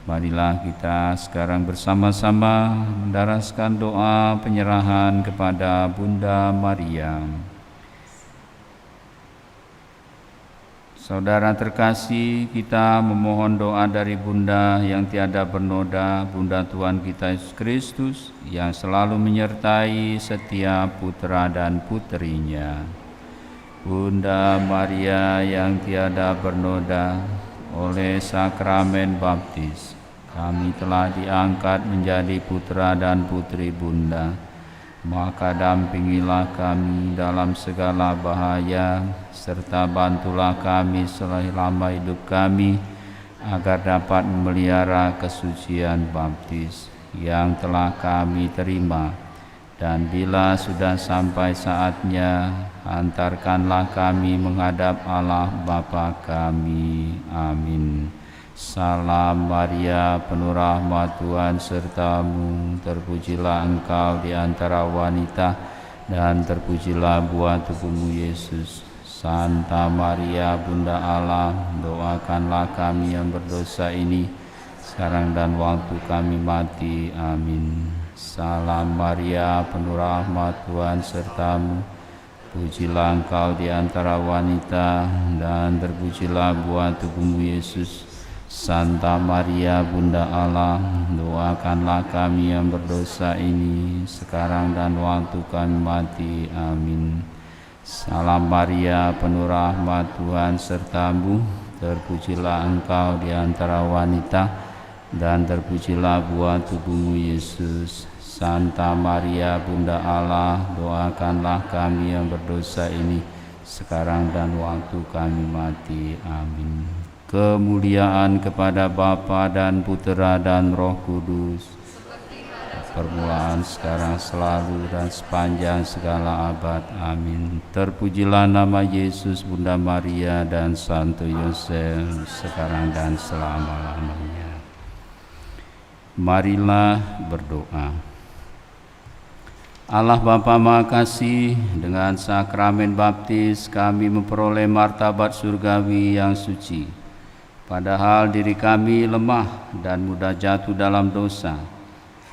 Marilah kita sekarang bersama-sama mendaraskan doa penyerahan kepada Bunda Maria. Saudara terkasih, kita memohon doa dari Bunda yang tiada bernoda, Bunda Tuhan kita Yesus Kristus, yang selalu menyertai setiap putra dan puterinya. Bunda Maria yang tiada bernoda, oleh sakramen baptis kami telah diangkat menjadi putra dan putri Bunda. Maka dampingilah kami dalam segala bahaya, serta bantulah kami selama hidup kami, agar dapat memelihara kesucian baptis yang telah kami terima. Dan bila sudah sampai saatnya, antarkanlah kami menghadap Allah Bapa kami. Amin. Salam Maria, penuh rahmat, Tuhan sertamu, terpujilah engkau di antara wanita, dan terpujilah buah tubuhmu Yesus. Santa Maria, Bunda Allah, doakanlah kami yang berdosa ini, sekarang dan waktu kami mati. Amin. Salam Maria, penuh rahmat, Tuhan sertamu, pujilah engkau di antara wanita, dan terpujilah buah tubuhmu Yesus. Santa Maria, Bunda Allah, doakanlah kami yang berdosa ini, sekarang dan waktu kami mati. Amin. Salam Maria, penuh rahmat, Tuhan sertamu, terpujilah engkau di antara wanita, dan terpujilah buah tubuhmu Yesus. Santa Maria, Bunda Allah, doakanlah kami yang berdosa ini, sekarang dan waktu kami mati. Amin. Kemuliaan kepada Bapa dan Putera dan Roh Kudus, permulaan, sekarang, selalu, dan sepanjang segala abad. Amin. Terpujilah nama Yesus, Bunda Maria, dan Santo Yosef, sekarang dan selama-lamanya. Marilah berdoa. Allah Bapa Maha Kasih, dengan sakramen baptis kami memperoleh martabat surgawi yang suci. Padahal diri kami lemah dan mudah jatuh dalam dosa.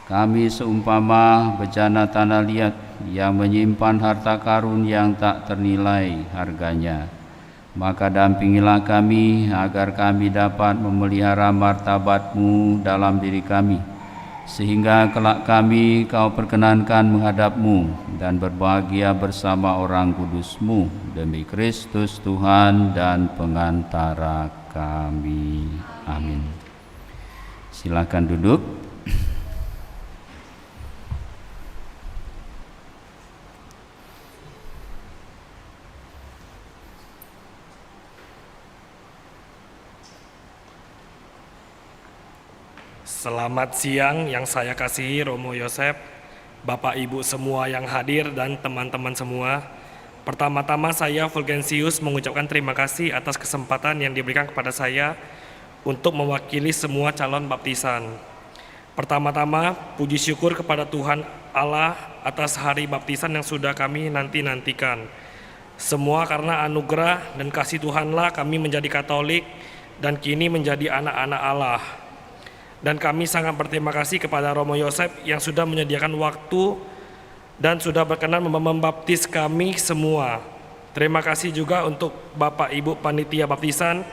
Kami seumpama bejana tanah liat yang menyimpan harta karun yang tak ternilai harganya. Maka dampingilah kami agar kami dapat memelihara martabat-Mu dalam diri kami, sehingga kelak kami Kau perkenankan menghadap-Mu dan berbahagia bersama orang kudus-Mu, demi Kristus Tuhan dan pengantara kami. Amin. Silakan duduk. Selamat siang yang saya kasihi Romo Yosef, Bapak Ibu semua yang hadir, dan teman-teman semua. Pertama-tama saya Fulgensius mengucapkan terima kasih atas kesempatan yang diberikan kepada saya untuk mewakili semua calon baptisan. Pertama-tama, puji syukur kepada Tuhan Allah atas hari baptisan yang sudah kami nanti-nantikan. Semua karena anugerah dan kasih Tuhanlah kami menjadi Katolik dan kini menjadi anak-anak Allah. Dan kami sangat berterima kasih kepada Romo Yosef yang sudah menyediakan waktu dan sudah berkenan membaptis kami semua. Terima kasih juga untuk Bapak Ibu Panitia Baptisan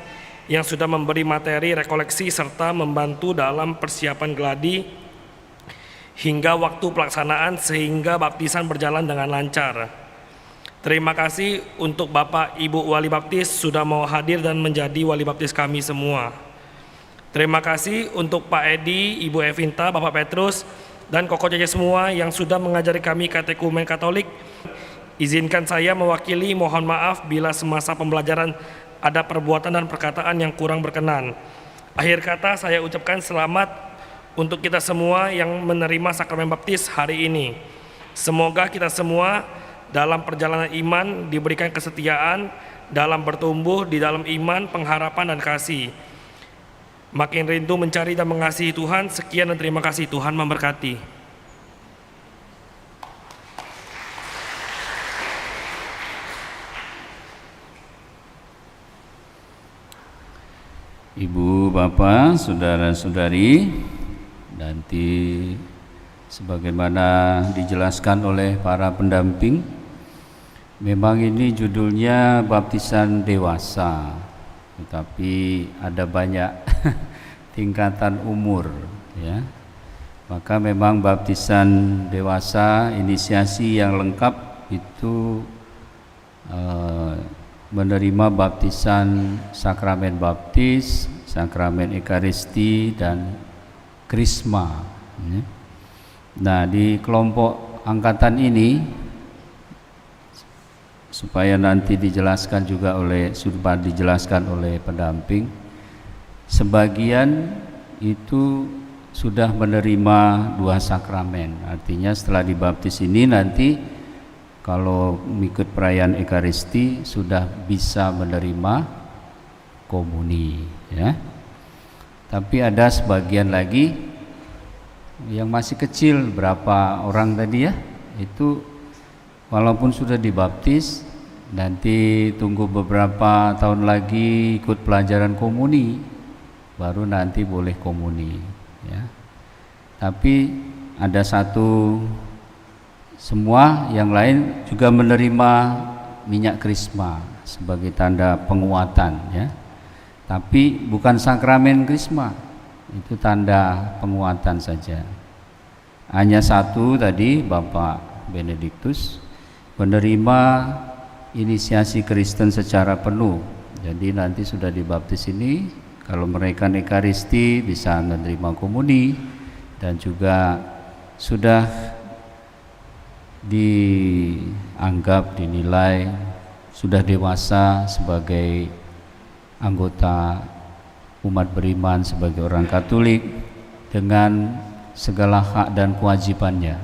yang sudah memberi materi rekoleksi serta membantu dalam persiapan gladi hingga waktu pelaksanaan sehingga baptisan berjalan dengan lancar. Terima kasih untuk Bapak Ibu Wali Baptis sudah mau hadir dan menjadi wali baptis kami semua. Terima kasih untuk Pak Edi, Ibu Evinta, Bapak Petrus, dan Koko Cece semua yang sudah mengajari kami katekumen Katolik. Izinkan saya mewakili mohon maaf bila semasa pembelajaran ada perbuatan dan perkataan yang kurang berkenan. Akhir kata saya ucapkan selamat untuk kita semua yang menerima sakramen baptis hari ini. Semoga kita semua dalam perjalanan iman diberikan kesetiaan dalam bertumbuh di dalam iman, pengharapan, dan kasih. Makin rindu mencari dan mengasihi Tuhan. Sekian dan terima kasih. Tuhan memberkati. Ibu, Bapak, saudara-saudari, nanti sebagaimana dijelaskan oleh para pendamping, memang ini judulnya baptisan dewasa, tetapi ada banyak tingkatan umur, ya. Maka memang baptisan dewasa inisiasi yang lengkap itu menerima baptisan, sakramen baptis, sakramen ekaristi, dan krisma. Nah, di kelompok angkatan ini, supaya nanti dijelaskan juga oleh pendamping, sebagian itu sudah menerima 2 sakramen. Artinya setelah dibaptis ini nanti kalau mengikut perayaan ekaristi sudah bisa menerima komuni, ya. Tapi ada sebagian lagi yang masih kecil, berapa orang tadi ya, itu walaupun sudah dibaptis, nanti tunggu beberapa tahun lagi ikut pelajaran komuni, baru nanti boleh komuni, ya. Tapi ada satu, semua yang lain juga menerima minyak krisma sebagai tanda penguatan, ya. Tapi bukan sakramen krisma, itu tanda penguatan saja. Hanya satu tadi, Bapak Benediktus menerima inisiasi Kristen secara penuh. Jadi nanti sudah dibaptis ini, kalau mereka ekaristi bisa menerima komuni, dan juga sudah dianggap, dinilai sudah dewasa sebagai anggota umat beriman, sebagai orang Katolik dengan segala hak dan kewajibannya.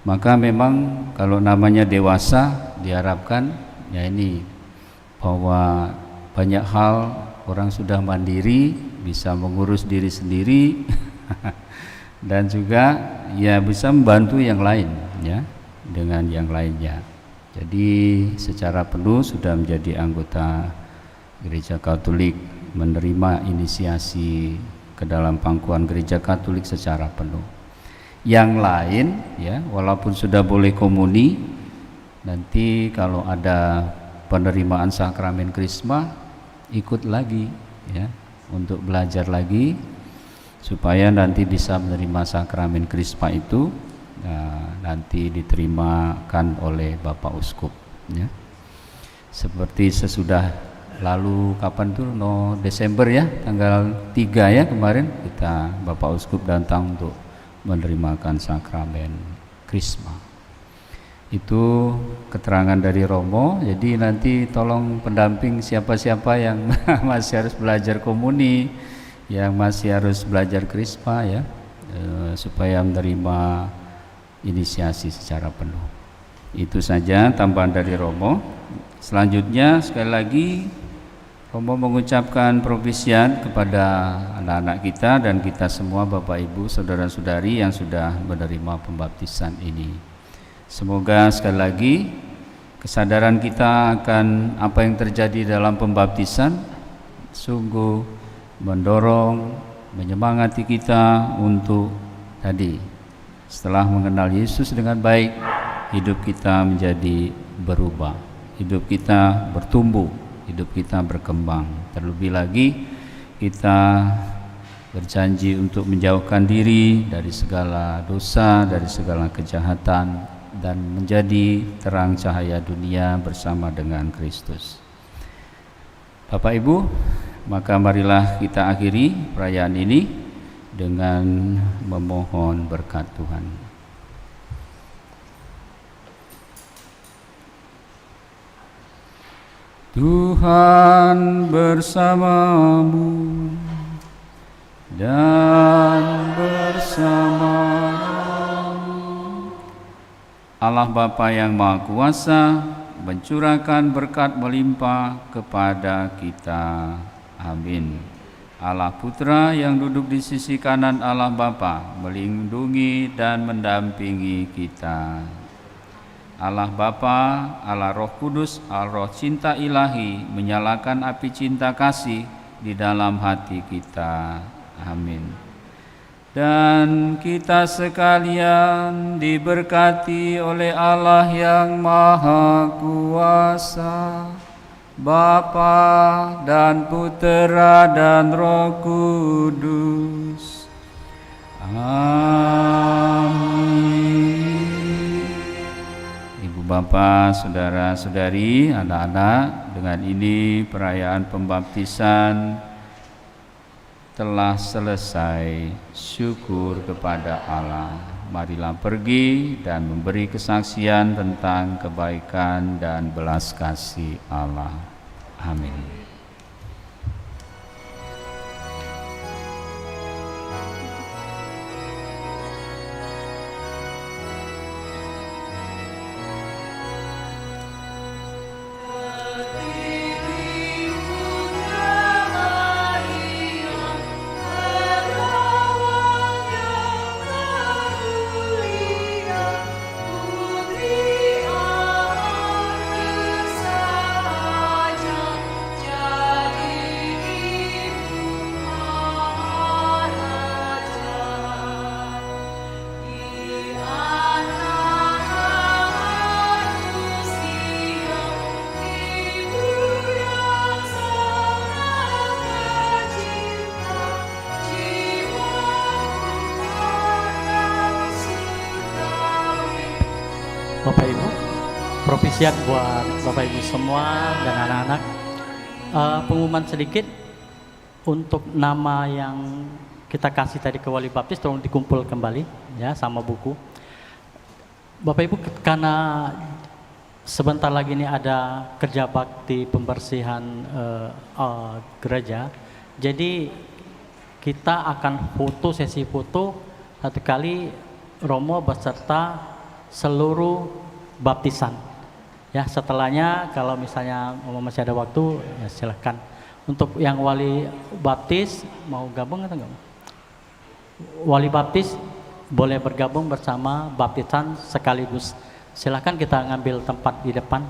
Maka memang kalau namanya dewasa diharapkan ya ini, bahwa banyak hal orang sudah mandiri, bisa mengurus diri sendiri dan juga ya bisa membantu yang lain, ya, dengan yang lainnya. Jadi secara penuh sudah menjadi anggota Gereja Katolik, menerima inisiasi ke dalam pangkuan Gereja Katolik secara penuh. Yang lain, ya, walaupun sudah boleh komuni, nanti kalau ada penerimaan sakramen krisma ikut lagi, ya, untuk belajar lagi supaya nanti bisa menerima sakramen krisma itu, nanti diterimakan oleh Bapak Uskup, ya. Seperti sesudah lalu, kapan tuh, Desember ya, tanggal 3 ya kemarin, kita Bapak Uskup datang untuk menerimakan sakramen krisma. Itu keterangan dari Romo. Jadi nanti tolong pendamping siapa-siapa yang masih harus belajar komuni, yang masih harus belajar krisma, ya, supaya menerima inisiasi secara penuh. Itu saja tambahan dari Romo. Selanjutnya sekali lagi Romo mengucapkan propisiat kepada anak-anak kita dan kita semua, Bapak Ibu, saudara-saudari yang sudah menerima pembaptisan ini. Semoga sekali lagi kesadaran kita akan apa yang terjadi dalam pembaptisan sungguh mendorong, menyemangati kita untuk tadi, setelah mengenal Yesus dengan baik, hidup kita menjadi berubah, hidup kita bertumbuh, hidup kita berkembang. Terlebih lagi kita berjanji untuk menjauhkan diri dari segala dosa, dari segala kejahatan, dan menjadi terang cahaya dunia bersama dengan Kristus. Bapak Ibu, maka marilah kita akhiri perayaan ini dengan memohon berkat Tuhan. Tuhan bersamamu dan bersamamu. Allah Bapa yang Maha Kuasa mencurahkan berkat melimpah kepada kita. Amin. Allah Putra yang duduk di sisi kanan Allah Bapa melindungi dan mendampingi kita. Allah Bapa, Allah Roh Kudus, Allah Roh cinta ilahi menyalakan api cinta kasih di dalam hati kita. Amin. Dan kita sekalian diberkati oleh Allah yang Maha Kuasa, Bapa dan Putera dan Roh Kudus. Amin. Ibu Ibu bapak, saudara-saudari, anak-anak, dengan ini perayaan pembaptisan telah selesai. Syukur kepada Allah. Marilah pergi dan memberi kesaksian tentang kebaikan dan belas kasih Allah. Amin. Bapak Ibu, propisiat buat Bapak Ibu semua dan anak-anak. Pengumuman sedikit untuk nama yang kita kasih tadi ke wali baptis, tolong dikumpul kembali ya sama buku. Bapak Ibu, karena sebentar lagi ini ada kerja bakti pembersihan gereja, jadi kita akan foto, sesi foto satu kali Romo beserta seluruh baptisan ya. Setelahnya kalau misalnya masih ada waktu ya silahkan. Untuk yang wali baptis mau gabung atau enggak? Wali baptis boleh bergabung bersama baptisan sekaligus. Silahkan kita ngambil tempat di depan.